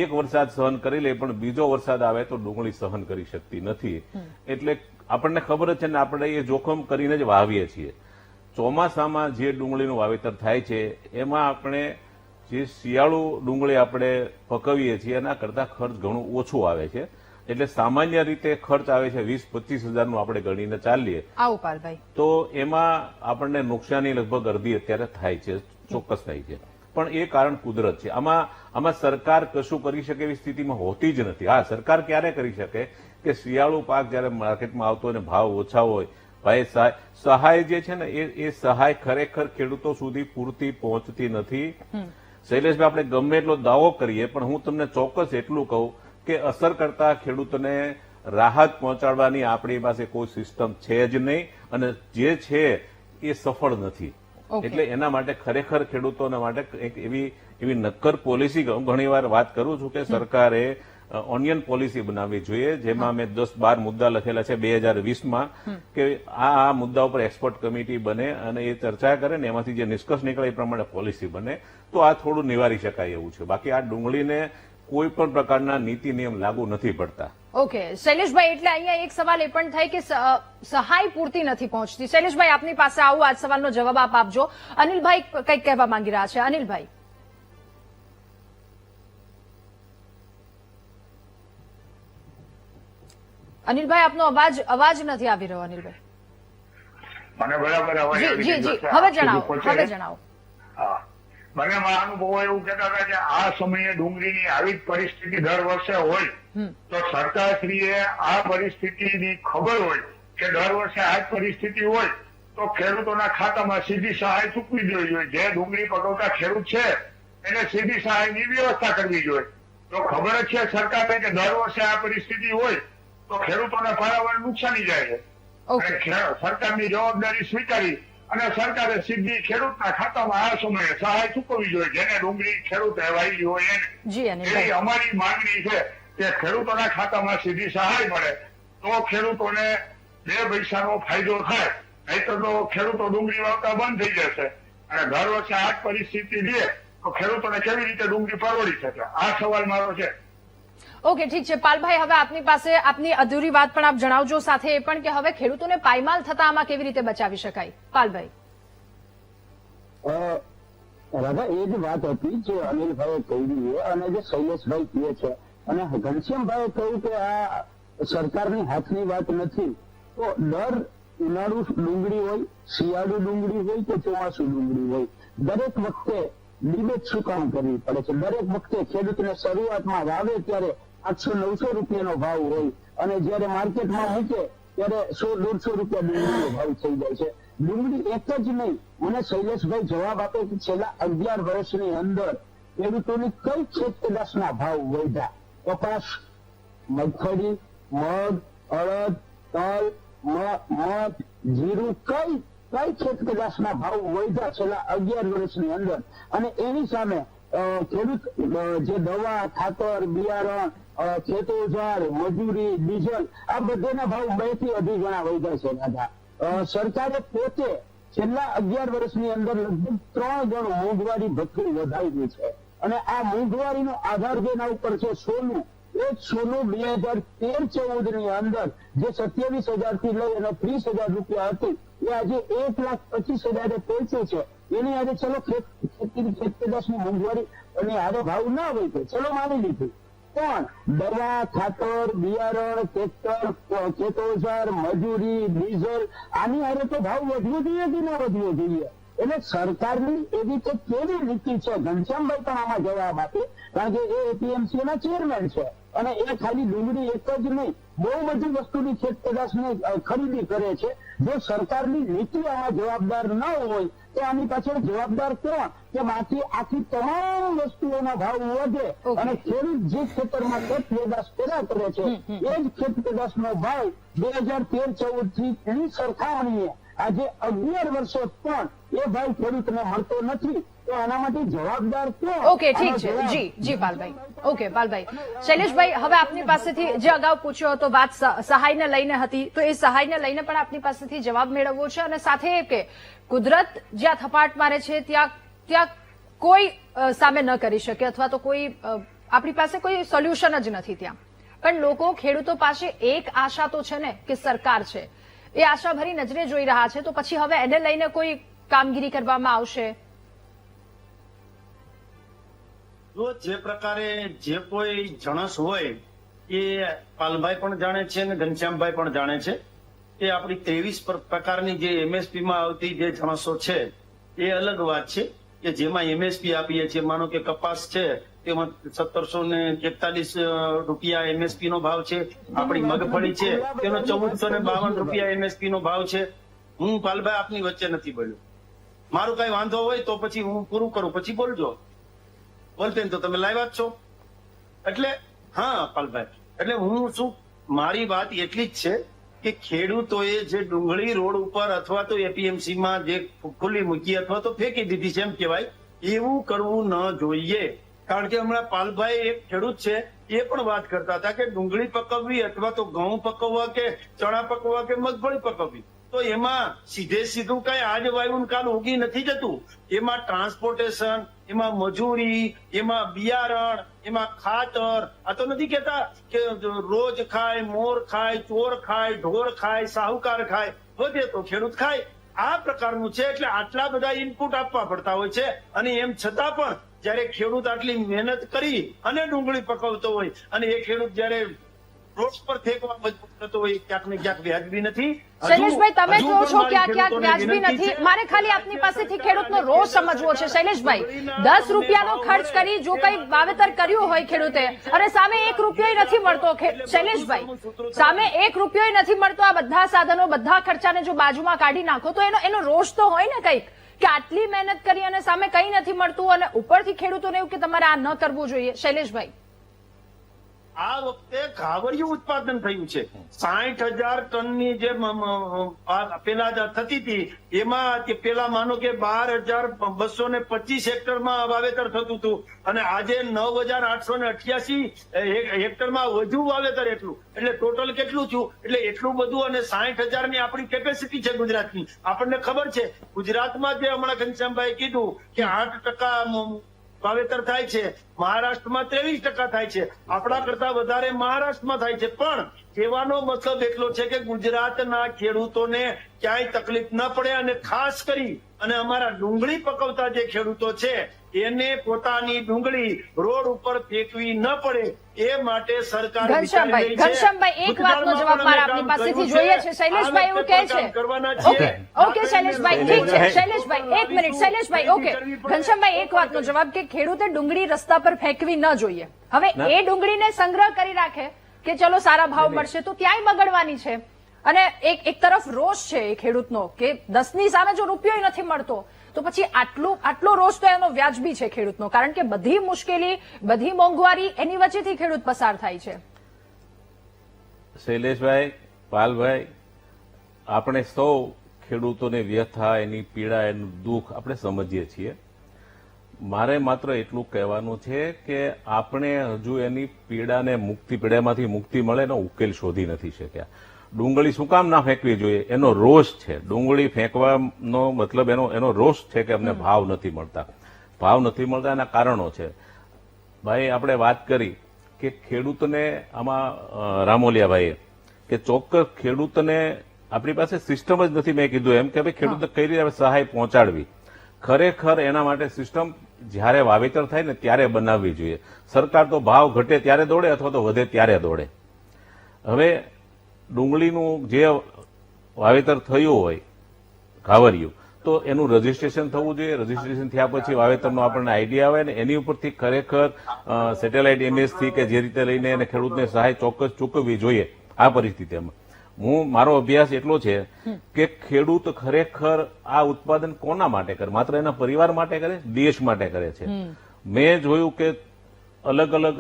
એક વરસાદ સહન કરી લે પણ બીજો વરસાદ આવે તો ડુંગળી સહન કરી શકતી નથી. એટલે આપણને ખબર જ છે ને આપણે એ જોખમ કરીને જ વાવીએ છીએ. ચોમાસામાં જે ડુંગળીનું વાવેતર થાય છે એમાં આપણે જે શિયાળુ ડુંગળી આપણે પકવીએ છીએ એના કરતા ખર્ચ ઘણું ઓછું આવે છે. એટલે સામાન્ય રીતે ખર્ચ આવે છે 20-25 હજારનું આપણે ગણીને ચાલીએ તો એમાં આપણને નુકસાની લગભગ અડધી અત્યારે થાય છે, ચોક્કસ થાય છે. પણ એ કારણ કુદરત છે. આમાં સરકાર કશું કરી શકે એવી સ્થિતિમાં હોતી જ નથી. હા, સરકાર ક્યારે કરી શકે કે શિયાળુ પાક જયારે માર્કેટમાં આવતો હોય અને ભાવ ઓછા હોય, ભાઈ સહાય જે છે ને એ સહાય ખરેખર ખેડૂતો સુધી પૂરતી પહોંચતી નથી. શૈલેષભાઈ, આપણે ગમે એટલો દાવો કરીએ પણ હું તમને ચોક્કસ એટલું કહું કે અસર કરતા ખેડૂતોને રાહત પહોંચાડવાની આપણી પાસે કોઈ સિસ્ટમ છે જ નહીં અને જે છે એ સફળ નથી. એટલે એના માટે ખરેખર ખેડૂતોના માટે એક એવી નક્કર પોલિસી ઘણી વાર વાત કરું છું કે સરકારે ઓનિયન પોલિસી બનાવવી જોઈએ, જેમાં મેં 10-12 મુદ્દા લખેલા છે 2020માં કે આ મુદ્દા ઉપર એક્સપર્ટ કમિટી બને અને એ ચર્ચા કરે ને એમાંથી જે નિષ્કર્ષ નીકળે એ પ્રમાણે પોલિસી બને તો આ થોડું નિવારી શકાય એવું છે. બાકી આ ડુંગળીને કોઈ પણ પ્રકારના નીતિ નિયમ લાગુ નથી પડતા. ઓકે શૈલેષભાઈ, એટલે અહીંયા એક સવાલ એ પણ થાય કે સહાય પૂરતી નથી પહોંચતી. શૈલેષભાઈ, આપની પાસે આવું આ સવાલનો જવાબ આપ આપજો. અનિલભાઈ કંઈક કહેવા માંગી રહ્યા છે. અનિલભાઈ, આપનો અવાજ નથી આવી રહ્યો. અનિલભાઈ, મને બરાબર અવાજ જી જી જી, હવે જણાવો. હા, મને મારા અનુભવો એવું કહેતા હતા કે આ સમયે ડુંગળીની આવી જ પરિસ્થિતિ દર વર્ષે હોય તો સરકારશ્રીએ આ પરિસ્થિતિની ખબર હોય કે દર વર્ષે આ જ પરિસ્થિતિ હોય તો ખેડૂતોના ખાતામાં સીધી સહાય ચૂકવી દેવી જોઈએ. જે ડુંગળી પકવતા ખેડૂત છે એને સીધી સહાયની વ્યવસ્થા કરવી જોઈએ. તો ખબર જ છે સરકારને કે દર વર્ષે આ પરિસ્થિતિ હોય તો ખેડૂતોને પારાવાર નુકસાની જાય છે. ઓકે. સરકારની જવાબદારી સ્વીકારી અને સરકારે સીધી ખેડૂતના ખાતામાં આ સમયે સહાય ચૂકવવી જોઈએ, જેને ડુંગળી ખેડૂતે વાવી હોય એને. જી એવી અનિલભાઈ. અમારી માંગણી છે કે ખેડૂતોના ખાતામાં સીધી સહાય મળે તો ખેડૂતોને 2 પૈસાનો ફાયદો થાય, નહીતર તો ખેડૂતો ડુંગળી વાવતા બંધ થઈ જશે અને દર વર્ષે આ જ પરિસ્થિતિ રહે તો ખેડૂતોને કેવી રીતે ડુંગળી પરવડી શકે? આ સવાલ મારો છે. ઓકે, ઠીક છે પાલભાઈ, હવે આપની પાસે આપની અધૂરી વાત પણ આપ જણાવજો, સાથે એ પણ કે હવે ખેડૂતોને પાયમાલ થતા આમાં કેવી રીતે બચાવી શકાય? પાલભાઈ. રાધા, એ જ વાત હતી જે અનિલભાઈએ કહી છે અને જે શૈલેષભાઈ કહે છે અને ઘનશ્યામભાઈએ કહ્યું કે આ સરકારની હાથની વાત નથી. તો દર ઉનાળુ ડુંગળી હોય, શિયાળુ ડુંગળી હોય કે ચોમાસુ ડુંગળી હોય, દરેક વખતે ડિબેટ શું કામ કરવી પડે છે? દરેક વખતે ખેડૂતને શરૂઆતમાં વાવે ત્યારે 800-900 રૂપિયાનો ભાવ હોય અને જયારે માર્કેટમાં મૂકે ત્યારે 100-150 રૂપિયા ડુંગળીનો ભાવ થઈ જાય છે. ડુંગળી એક જ નહીં, મને શૈલેષભાઈ જવાબ આપે કે છેલ્લા 11 વર્ષની અંદર ખેડૂતોની કઈ ખેત પેદાશના ભાવ વધ્યા? કપાસ, મગફળી, મગ, અડદ, તલ, મગ, જીરું, કઈ ખેત પેદાશના ભાવ વધ્યા છેલ્લા 11 વર્ષની અંદર? અને એની સામે ખેડૂત જે દવા, ખાતર, બિયારણ, ખેત ઓજાર, મજૂરી, ડીઝલ આ બધાના ભાવ 2 થી 2.5 ગણા વધ્યા છે. દાદા, સરકારે પોતે છેલ્લા 11 વર્ષની અંદર લગભગ 3 ગણું મોંઘવારી ભથ્થું વધાર્યું છે અને આ મોંઘવારીનો આધાર જેના ઉપર છે સોનું. એ સોનું 2013-14 ની અંદર જે 27,000 થી લઈ અને 30,000 રૂપિયા હતી એ આજે 1,25,000 પહોંચ્યું છે. એની આજે ચલો ખેત પેદાશની મોંઘવારી અને હારે ભાવ ના હોય તો ચલો માની લીધું, પણ દવા, ખાતર, બિયારણ, ટ્રેક્ટર, ખેત ઓજાર, મજૂરી, ડીઝલ આની હારે તો ભાવ વધવો જોઈએ કે ના વધવો જોઈએ? એટલે સરકારની એવી તો કેવી નીતિ છે? ઘનશ્યામભાઈ પણ આમાં જવાબ આપે, કારણ કે એ એપીએમસી ના ચેરમેન છે અને એ ખાલી ડુંગળી એક જ નહીં, બહુ બધી વસ્તુની ખેત પેદાશની ખરીદી કરે છે. જો સરકારની નીતિ આમાં જવાબદાર ન હોય તો આની પાછળ જવાબદાર કોણ? કે માંથી આખી તમામ વસ્તુઓના ભાવ વધે અને ખેડૂત જે ખેતરમાં ખેત પેદાશ પેદા કરે છે એ જ ખેત પેદાશનો ભાવ 2013-14 થી એની સરખામણીએ આજે 11 વર્ષો પણ એ ભાવ ખેડૂતને મળતો નથી. તો આના માટે જવાબદાર કોણ? ઓકે, ઠીક છે. જી પાલભાઈ. ઓકે પાલભાઈ. શૈલેષભાઈ, હવે આપની પાસેથી જે અગાઉ પૂછ્યો હતો વાત સહાયને લઈને હતી, તો એ સહાયને લઈને પણ આપની પાસેથી જવાબ મેળવવો છે અને સાથે એ કે કુદરત જ્યાં થપાટ મારે છે ત્યાં કોઈ સામે ન કરી શકે અથવા તો કોઈ આપણી પાસે કોઈ સોલ્યુશન જ નથી ત્યાં. પણ લોકો, ખેડૂતો પાસે એક આશા તો છે ને કે સરકાર છે, એ આશા ભરી નજરે જોઈ રહ્યા છે. તો પછી હવે એને લઈને કોઈ કામગીરી કરવામાં આવશે? જો જે પ્રકારે જે કોઈ જણસ હોય એ પાલભાઈ પણ જાણે છે અને ઘનશ્યામભાઈ પણ જાણે છે કે આપણી 23 પ્રકારની જે એમએસપી માં આવતી જે જણસો છે એ અલગ વાત છે કે જેમાં એમએસપી આપીએ છીએ. માનો કે કપાસ છે તેમાં 1741 રૂપિયા એમએસપી નો ભાવ છે. આપણી મગફળી છે તેનો 1452 રૂપિયા એમએસપી નો ભાવ છે. હું પાલભાઈ આપની વચ્ચે નથી બોલ્યો. મારું કઈ વાંધો હોય તો પછી હું પૂરું કરું, પછી બોલજો. બોલતે તો તમે લાવ્યા જ છો. એટલે હા પાલભાઈ, એટલે હું શું, મારી વાત એટલી જ છે કે ખેડૂતોએ જે ડુંગળી રોડ ઉપર અથવા તો એપીએમસી માં જે ખુલ્લી મૂકી અથવા તો ફેંકી દીધી છે એમ કહેવાય, એવું કરવું ન જોઈએ. કારણ કે હમણાં પાલભાઈ એક ખેડૂત છે એ પણ વાત કરતા હતા કે ડુંગળી પકવવી અથવા તો ઘઉં પકવવા કે ચણા પકવવા કે મગફળી પકવવી તો એમાં સીધું કઈ આજ વાયુ કાલ ઉગી નથી જતું. એમાં ટ્રાન્સપોર્ટેશન, એમાં મજૂરી, એમાં બિયારણ, એમાં ખાતર. આ તો નથી કેતા કે રોજ ખાય, મોર ખાય, ચોર ખાય, ઢોર ખાય, સાહુકાર ખાય, વધે તો ખેડૂત ખાય. આ પ્રકારનું છે. એટલે આટલા બધા ઇનપુટ આપવા પડતા હોય છે અને એમ છતાં પણ જયારે ખેડૂત આટલી મહેનત કરી અને ડુંગળી પકવતો હોય અને એ ખેડૂત જયારે રોડ પર ફેંકવા મજબૂર થતો હોય, ક્યાંક ને ક્યાંક વ્યાજબી નથી. શૈલેષભાઈ, તમે કહો છો ક્યાંક વ્યાજબી નથી. મારે ખાલી આપની પાસેથી ખેડૂતનો રોષ સમજવો છે. શૈલેષભાઈ, 10 રૂપિયાનો ખર્ચ કરી જો કઈ વાવેતર કર્યું હોય ખેડૂતે અને સામે 1 રૂપિયો નથી મળતો, શૈલેષભાઈ સામે 1 રૂપિયો નથી મળતો, આ બધા સાધનો, બધા ખર્ચાને જો બાજુમાં કાઢી નાખો તો એનો રોષ તો હોય ને કંઈક, કે આટલી મહેનત કરી અને સામે કંઈ નથી મળતું અને ઉપરથી ખેડૂતોને એવું કે તમારે આ ન કરવું જોઈએ. શૈલેષભાઈ, આ વખતે ઘાવરિયું ઉત્પાદન થયું છે. 60,000 ટનની જે પેલા થતી હતી એમાં પેલા માનો કે 12,225 હેક્ટરમાં વાવેતર થતું હતું અને આજે 9,888 હેક્ટરમાં વધુ વાવેતર એટલું. એટલે ટોટલ કેટલું થયું? એટલે એટલું બધું. અને 60,000 ની આપણી કેપેસિટી છે ગુજરાતની. આપણને ખબર છે ગુજરાતમાં જે હમણાં ઘનશ્યામભાઈ કીધું કે 8% વાવેતર થાય છે, મહારાષ્ટ્રમાં 23% થાય છે, આપણા કરતા વધારે મહારાષ્ટ્રમાં થાય છે. પણ કહેવાનો મતલબ એટલો છે કે ગુજરાતના ખેડૂતોને ક્યાંય તકલીફ ન પડે અને ખાસ કરી અને અમારા ડુંગળી પકવતા જે ખેડૂતો છે એને પોતાની ડુંગળી રોડ ઉપર ફેંકવી ન પડે એ માટે સરકાર ઘનશ્યામભાઈ એક વાતનો જવાબ મારે આપની પાસેથી જોઈએ છે. શૈલેષભાઈ એવું કહે છે. ઓકે શૈલેષભાઈ, ઠીક છે. શૈલેષભાઈ એક મિનિટ. શૈલેષભાઈ ઓકે. ઘનશ્યામભાઈ એક વાતનો જવાબ કે ખેડૂતે ડુંગળી રસ્તા પર ફેંકવી ન જોઈએ. હવે એ ડુંગળીને સંગ્રહ કરી રાખે કે ચલો સારા ભાવ મળશે તો ત્યાંય બગડવાની છે. અને એક તરફ રોષ છે એ ખેડૂતનો કે 10ની સામે જો રૂપિયો નથી મળતો તો પછી આટલો રોષ તો એનો વ્યાજબી છે ખેડૂતનો, કારણ કે બધી મુશ્કેલી, બધી મોંઘવારી એની વચ્ચેથી ખેડૂત પસાર થાય છે. શૈલેષભાઈ, પાલભાઈ, આપણે સૌ ખેડૂતોની વ્યથા, એની પીડા, એનું દુઃખ આપણે સમજીએ છીએ. મારે માત્ર એટલું કહેવાનું છે કે આપણે હજુ એની પીડામાંથી મુક્તિ મળે એનો ઉકેલ શોધી નથી શક્યા. ડુંગળી શું કામ ના ફેંકવી જોઈએ એનો રોષ છે. ડુંગળી ફેંકવાનો મતલબ એનો રોષ છે કે અમને ભાવ નથી મળતા. ભાવ નથી મળતા એના કારણો છે. ભાઈ આપણે વાત કરી કે ખેડૂતને આમાં રામોલિયાભાઈએ કે ચોક્કસ ખેડૂતને આપણી પાસે સિસ્ટમ જ નથી. મેં કીધું એમ કે ભાઈ ખેડૂતને કઈ રીતે સહાય પહોંચાડવી. ખરેખર એના માટે સિસ્ટમ જ્યારે વાવેતર થાય ને ત્યારે બનાવવી જોઈએ. સરકાર તો ભાવ ઘટે ત્યારે દોડે અથવા તો વધે ત્યારે દોડે. હવે ડુંગળીનું જે વાવેતર થયું હોય ઘાવરિયું તો એનું રજીસ્ટ્રેશન થવું જોઈએ. રજીસ્ટ્રેશન થયા પછી વાવેતરનો આપણને આઈડિયા આવે ને એની ઉપરથી ખરેખર સેટેલાઇટ ઇમેજથી કે જે રીતે લઈને એને ખેડૂતને સહાય ચોક્કસ ચૂકવવી જોઈએ. આ પરિસ્થિતિમાં મારો અભ્યાસ એટલો છે કે ખેડૂત ખરેખર આ ઉત્પાદન કોના માટે કરે? માત્ર એના પરિવાર માટે કરે? દેશ માટે કરે છે. મેં જોયું કે અલગ અલગ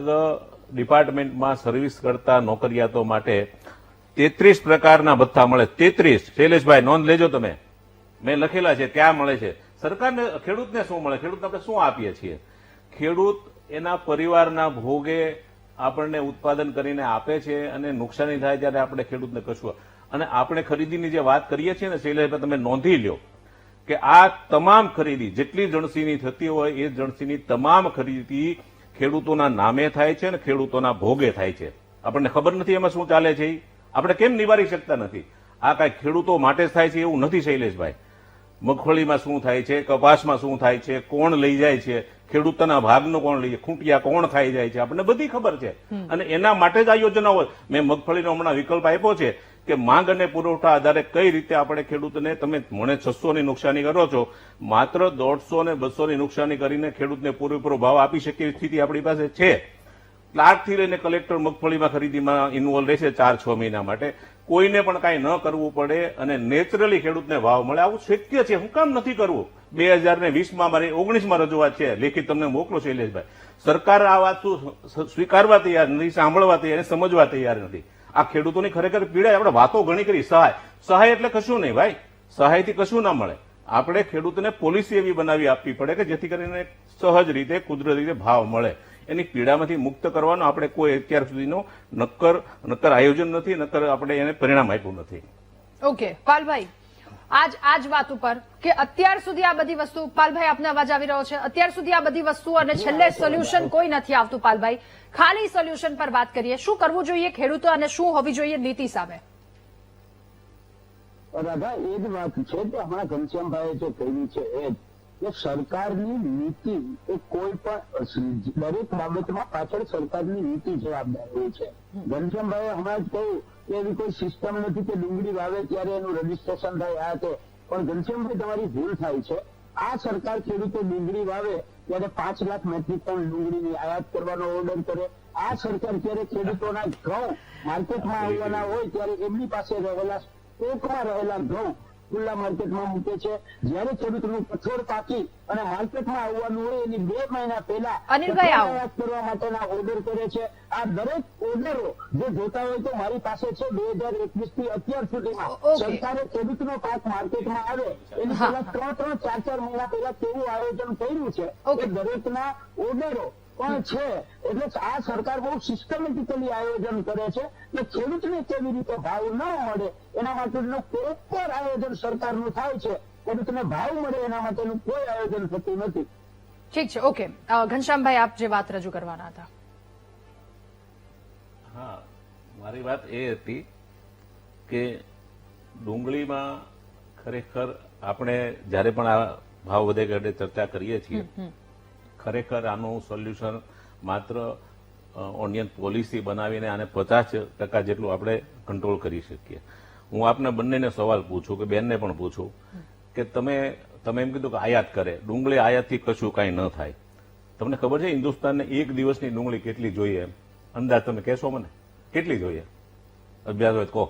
ડિપાર્ટમેન્ટમાં સર્વિસ કરતા નોકરિયાતો માટે 33 પ્રકારના ભથ્થા મળે. 33. શૈલેષભાઈ નોંધ લેજો તમે, મેં લખેલા છે ત્યાં મળે છે. સરકારને ખેડૂતને શું મળે? ખેડૂતને આપણે શું આપીએ છીએ? ખેડૂત એના પરિવારના ભોગે આપણને ઉત્પાદન કરીને આપે છે અને નુકસાની થાય ત્યારે આપણે ખેડૂતને કશું. અને આપણે ખરીદીની જે વાત કરીએ છીએ ને શૈલેષભાઈ, તમે નોંધી લ્યો કે આ તમામ ખરીદી જેટલી જણસીની થતી હોય એ જણસીની તમામ ખરીદી ખેડૂતોના નામે થાય છે અને ખેડૂતોના ભોગે થાય છે. આપણને ખબર નથી એમાં શું ચાલે છે. આપણે કેમ નિવારી શકતા નથી? આ કાંઈ ખેડૂતો માટે જ થાય છે એવું નથી શૈલેષભાઈ. મગફળીમાં શું થાય છે, કપાસમાં શું થાય છે, કોણ લઈ જાય છે, ખેડૂતોના ભાગનો કોણ લઈ જાય, ખૂંટિયા કોણ ખાઈ જાય છે, આપણને બધી ખબર છે. અને એના માટે જ આ યોજનાઓ. મેં મગફળીનો હમણાં વિકલ્પ આપ્યો છે કે માંગ અને પુરવઠા આધારે કઈ રીતે આપણે ખેડૂતને, તમે મને 600ની નુકસાની કરો છો, માત્ર 150 ને 200ની નુકસાની કરીને ખેડૂતને પૂરેપૂરો ભાવ આપી શકીએ સ્થિતિ આપણી પાસે છે. ક્લાર્કથી લઈને કલેક્ટર મગફળીમાં ખરીદીમાં ઇન્વોલ્વ રહેશે 4-6 મહિના માટે. કોઈને પણ કાંઈ ન કરવું પડે અને નેચરલી ખેડૂતને ભાવ મળે. આવું શક્ય છે. હું કામ નથી કરવું? 2020માં મારી 19માં રજૂઆત છે, લેખિત તમને મોકલો શૈલેષભાઈ. સરકાર આ વાત સ્વીકારવા તૈયાર નથી, સાંભળવા તૈયાર, સમજવા તૈયાર નથી. આ ખેડૂતોની ખરેખર પીડા. આપણે વાતો ઘણી કરી. સહાય એટલે કશું નહીં ભાઈ. સહાયથી કશું ના મળે. આપણે ખેડૂતને પોલિસી એવી બનાવી આપવી પડે કે જેથી કરીને સહજ રીતે, કુદરતી રીતે ભાવ મળે. એની પીડામાંથી મુક્ત કરવાનો આપણે કોઈ અત્યાર સુધીનો નક્કર આયોજન નથી, નક્કર આપણે એને પરિણામ આપ્યું નથી. ઓકે પાલભાઈ, આજ વાત ઉપર કે અત્યાર સુધી આ બધી વસ્તુ, પાલભાઈ આપને અવાજ આવી રહ્યો છે, અત્યાર સુધી આ બધી વસ્તુ અને છેલ્લે સોલ્યુશન કોઈ નથી આવતું. પાલભાઈ, ખાલી સોલ્યુશન પર વાત કરીએ. શું કરવું જોઈએ ખેડૂતો અને શું હોવી જોઈએ નીતિ સામે? રાધા, એ જ વાત છે કે હમણાં ઘનશ્યામભાઈએ જે કહ્યું છે એ કે સરકારની નીતિ એ કોઈ પણ દરેક બાબતમાં પાછળ સરકારની નીતિ જવાબદાર હોય છે. ઘનશ્યામભાઈએ હમણાં જ કહ્યું કે એવી કોઈ સિસ્ટમ નથી કે ડુંગળી વાવે ત્યારે એનું રજીસ્ટ્રેશન થાય. આ તે પણ ઘનશ્યામભાઈ તમારી ભૂલ થાય છે. આ સરકાર ખેડૂતો ડુંગળી વાવે ત્યારે 5 લાખ મેટ્રિક ટન ડુંગળીની આયાત કરવાનો ઓર્ડર કરે. આ સરકાર ત્યારે ખેડૂતોના ઘઉં માર્કેટમાં આવવાના હોય ત્યારે એમની પાસે રહેલા સ્ટોકમાં રહેલા ઘઉં ખુલ્લા માર્કેટમાં મૂકે છે. જ્યારે ખેડૂતનું કઠોળ પાકી અને માર્કેટમાં આવવાનું હોય એની 2 મહિના પહેલા અનિલભાઈ, આવો. આયાત કરવા માટેના ઓર્ડર કરે છે. આ દરેક ઓર્ડરો જો જોતા હોય તો મારી પાસે છે 2021 થી અત્યાર સુધીમાં ઓકે. સરકારે ખેડૂતનો પાક માર્કેટમાં આવે એની પહેલા 3-3, 4-4 મહિના પહેલા કેવું આયોજન કર્યું છે ઓકે. એ દરેકના ઓર્ડરો પણ છે. એટલે આ સરકાર બહુ સિસ્ટમેટિકલી આયોજન કરે છે કે ખેડૂતને કેવી રીતે ભાવ ન મળે એના માટેનું પ્રોપર આયોજન સરકારનું થાય છે. ખેડૂતને ભાવ મળે એના માટેનું કોઈ આયોજન થતું નથી. ઠીક છે, ઓકે. ઘનશ્યામભાઈ, આપ જે વાત રજૂ કરવાના હતા. હા, મારી વાત એ હતી કે ડુંગળીમાં ખરેખર આપણે જ્યારે પણ આ ભાવ વધે ઘટે ચર્ચા કરીએ છીએ, ખરેખર આનું સોલ્યુશન માત્ર ઓનિયન પોલિસી બનાવીને આને 50% જેટલું આપણે કંટ્રોલ કરી શકીએ. હું આપને બંનેને સવાલ પૂછું કે બેનને પણ પૂછું કે તમે એમ કીધું કે આયાત કરે, ડુંગળી આયાતથી કશું કાંઈ ન થાય. તમને ખબર છે હિન્દુસ્તાનને એક દિવસની ડુંગળી કેટલી જોઈએ? એમ અંદાજ તમે કહેશો મને, કેટલી જોઈએ? અભ્યાસ હોય તો કહો.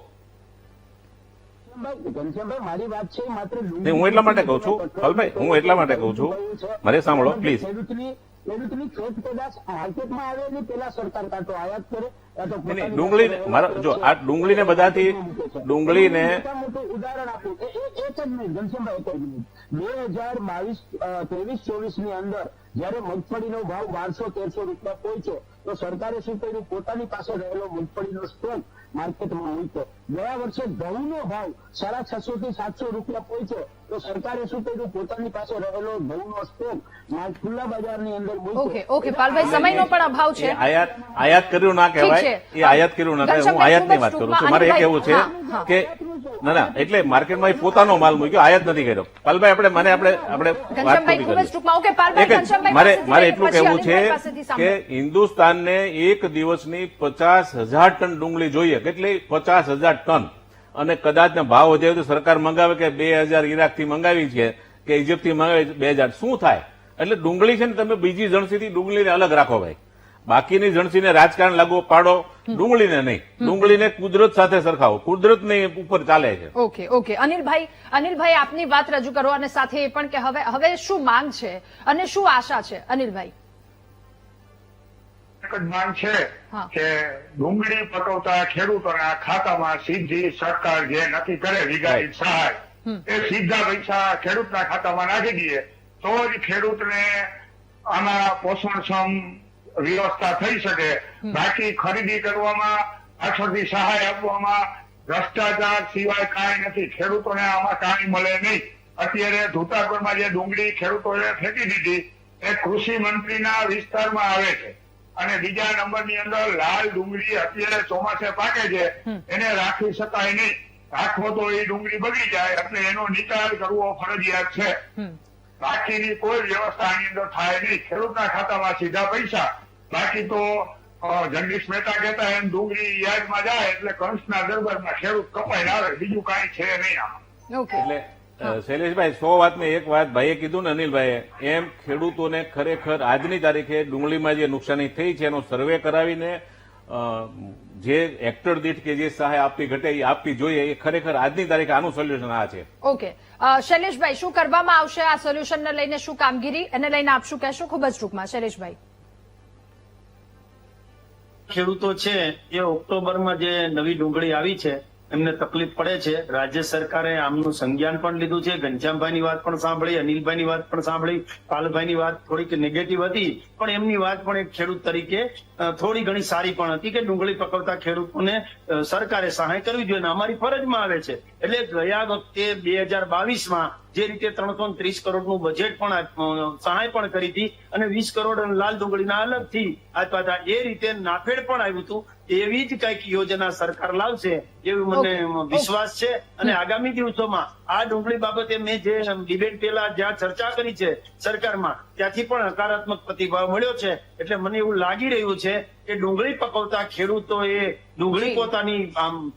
ઘનશ્યામભાઈ, મારી વાત છે માત્ર નહીં, હું એટલા માટે કહું છું ફલભાઈ, હું એટલા માટે કહું છું, મારે સાંભળો પ્લીઝ. ખેડૂતની ખેત પેદાશ માર્કેટમાં આવે એની પેલા સરકાર કાં તો આયાત કરે કાં તો નહીં, ડુંગળીને મારા જો આ ડુંગળીને બધાથી ડુંગળીને મોટું ઉદાહરણ આપું. એક જ મિનિટ ઘનશ્યામભાઈ, એક જ મિનિટ. 2023-24 ની અંદર જયારે મગફળીનો ભાવ 1200-1300 રૂપિયા પહોંચ્યો તો સરકારે શું કર્યું? પોતાની પાસે રહેલો મગફળીનો સ્ટોક માર્કેટમાં મૂક્યો. ગયા વર્ષે ઘઉંનો ભાવ 650 થી 700 રૂપિયા પહોંચ્યો તો સરકારે શું કર્યું? પોતાની પાસે રહેલો ઘઉંનો સ્ટોક ખુલ્લા બજારની અંદર મૂક્યો. Okay, okay. પાલભાઈ, સમયનો પણ અભાવ છે. આયાત કર્યું ના કહેવાય, ઠીક છે. એ આયાત કર્યું ના કહેવાય. હું આયાતની વાત કરું છું. મારે એ કહેવું છે હા. કે ના એટલે માર્કેટમાં એ પોતાનો માલ મૂક્યો, આયાત નથી કર્યો. પાલભાઈ, આપણે વાત ઘનશ્યામભાઈ, ખૂબ જ પૂરી ટૂંકમાં. ઓકે, પાલભાઈ, કરીએ. ઘનશ્યામભાઈ મારે પાસેથી એટલું પછી કહેવું છે અનિલભાઈ પાસેથી કે સાંભળો. હિન્દુસ્તાનને એક દિવસની 50,000 ટન ડુંગળી જોઈએ. કેટલી? 50,000 ટન. અને કદાચ ભાવ વધે તો સરકાર મંગાવે કે 2,000 ઈરાકથી મંગાવી છે કે ઇજિપ્તથી મંગાવી 2,000. શું થાય? એટલે ડુંગળી છે ને તમે બીજી જણસીથી ડુંગળીને અલગ રાખો ભાઈ. બાકીની જણસીને રાજકારણ લાગુ પાડો, ડુંગળીને નહીં. ડુંગળીને કુદરત સાથે સરખાવો, કુદરતની ઉપર ચાલે છે. Okay, okay. અનિલભાઈ, આપની વાત રજૂ કરો અને સાથે એ પણ કે હવે શું માંગ છે અને શું આશા છે? અનિલભાઈ, એક જ માંગ છે હા. કે ડુંગળી પકવતા ખેડૂતોના ખાતામાં સીધી સરકાર જે નક્કી કરે વીઘાની સહાય એ સીધા પૈસા ખેડૂતના ખાતામાં નાખી દઈએ તો જ ખેડૂતને આમાં પોષણક્ષમ વ્યવસ્થા થઈ શકે. બાકી ખરીદી કરવામાં, પાછળથી સહાય આપવામાં ભ્રષ્ટાચાર સિવાય કાંઈ નથી. ખેડૂતોને આમાં કાંઈ મળે નહીં. અત્યારે ધુતાપુરમાં જે ડુંગળી ખેડૂતોએ ફેંકી દીધી એ કૃષિ મંત્રીના વિસ્તારમાં આવે છે. અને બીજા નંબરની અંદર લાલ ડુંગળી અત્યારે ચોમાસે પાકે છે, એને રાખી શકાય નહીં. રાખવો તો એ ડુંગળી બગડી જાય, એટલે એનો નિકાલ કરવો ફરજિયાત છે. બાકીની કોઈ વ્યવસ્થા આની અંદર થાય નહીં. ખેડૂતના ખાતામાં સીધા પૈસા. બાકી તો જગદીશ મહેતા કહેતા એમ ડુંગળી યાર્ડમાં જાય એટલે કંસના દરબારમાં ખેડૂત કપાઈને આવે, બીજું કાંઈ છે નહીં આમાં. ઓકે. એટલે શૈલેષભાઈ, 100 વાતમાં એક વાત ભાઈએ કીધું ને અનિલભાઈએ, એમ ખેડૂતોને ખરેખર આજની તારીખે ડુંગળીમાં જે નુકસાની થઈ છે એનો સર્વે કરાવીને જે હેક્ટર દીઠ કે જે સહાય આપવી ઘટે એ આપવી જોઈએ. એ ખરેખર આજની તારીખે આનું સોલ્યુશન આ છે. ઓકે. શૈલેષભાઈ, શું કરવામાં આવશે આ સોલ્યુશનને લઈને? શું કામગીરી એને લઈને આપ શું કહેશો? ખૂબ જ ટૂંકમાં શૈલેષભાઈ. ખેડૂતો છે એ ઓક્ટોબરમાં જે નવી ડુંગળી આવી છે એમને તકલીફ પડે છે. રાજ્ય સરકારે આમનું સંજ્ઞાન પણ લીધું છે. ઘનશ્યામભાઈની વાત પણ સાંભળી, અનિલભાઈની વાત પણ સાંભળી, પાલભાઈની વાત થોડીક નેગેટિવ હતી પણ એમની વાત પણ એક ખેડૂત તરીકે થોડી ઘણી સારી પણ હતી કે ડુંગળી પકવતા ખેડૂતોને સરકારે સહાય કરવી જોઈએ અને અમારી ફરજમાં આવે છે. એટલે ગયા વખતે 2022માં જે રીતે 330 કરોડનું બજેટ પણ સહાય પણ કરી હતી અને 20 કરોડ લાલ ડુંગળીના અલગથી આપ્યા હતા. એ રીતે નાફેડ પણ આવ્યું હતું. એવી જ કઈક યોજના સરકાર લાવશે એવું મને વિશ્વાસ છે. અને આગામી દિવસોમાં આ ડુંગળી બાબતે મેં જે ડિબેટ પહેલા જ્યાં ચર્ચા કરી છે સરકારમાં, ત્યાંથી પણ હકારાત્મક પ્રતિભાવ મળ્યો છે. એટલે મને એવું લાગી રહ્યું છે કે ડુંગળી પકવતા ખેડૂતોએ ડુંગળી પોતાની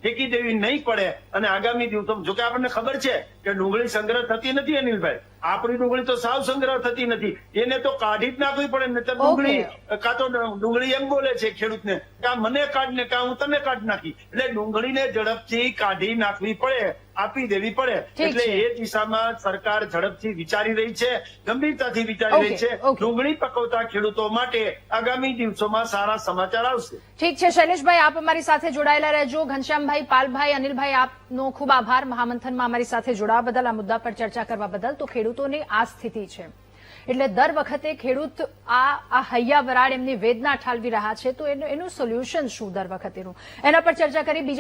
ફેંકી દેવી નહીં પડે. અને આગામી દિવસોમાં જોકે આપણને ખબર છે કે ડુંગળી સંગ્રહ થતી નથી અનિલભાઈ. આપણી ડુંગળી તો સાવ સંગ્રહ થતી નથી, એને તો કાઢી જ નાખવી પડે. ને તો ડુંગળી કાં તો ડુંગળી એમ બોલે છે ખેડૂતને કે મને કાઢ ને કાં હું તને કાઢ નાખી. એટલે ડુંગળીને ઝડપથી કાઢી નાખવી પડે. આપી દેવી પડે. ઠીક એટલે છે. એ દિશામાં સરકાર ઝડપથી વિચારી રહી છે, ગંભીરતાથી વિચારી રહી છે. ઓકે. ડુંગળી પકવતા ખેડૂતો માટે આગામી દિવસોમાં સારા સમાચાર આવશે. ઠીક છે શૈલેષભાઈ, આપ અમારી સાથે જોડાયેલા રહેજો. ઘનશ્યામભાઈ, પાલભાઈ, અનિલભાઈ, આપનો ખૂબ આભાર મહામંથનમાં અમારી સાથે જોડાવા બદલ, આ મુદ્દા પર ચર્ચા કરવા બદલ. તો ખેડૂતોની આ સ્થિતિ છે, એટલે દર વખતે ખેડૂત આ હૈયા વરાળ એમની વેદના ઠાલવી રહ્યા છે, તો એનું સોલ્યુશન શું દર વખતેનું, એના પર ચર્ચા કરી. બીજા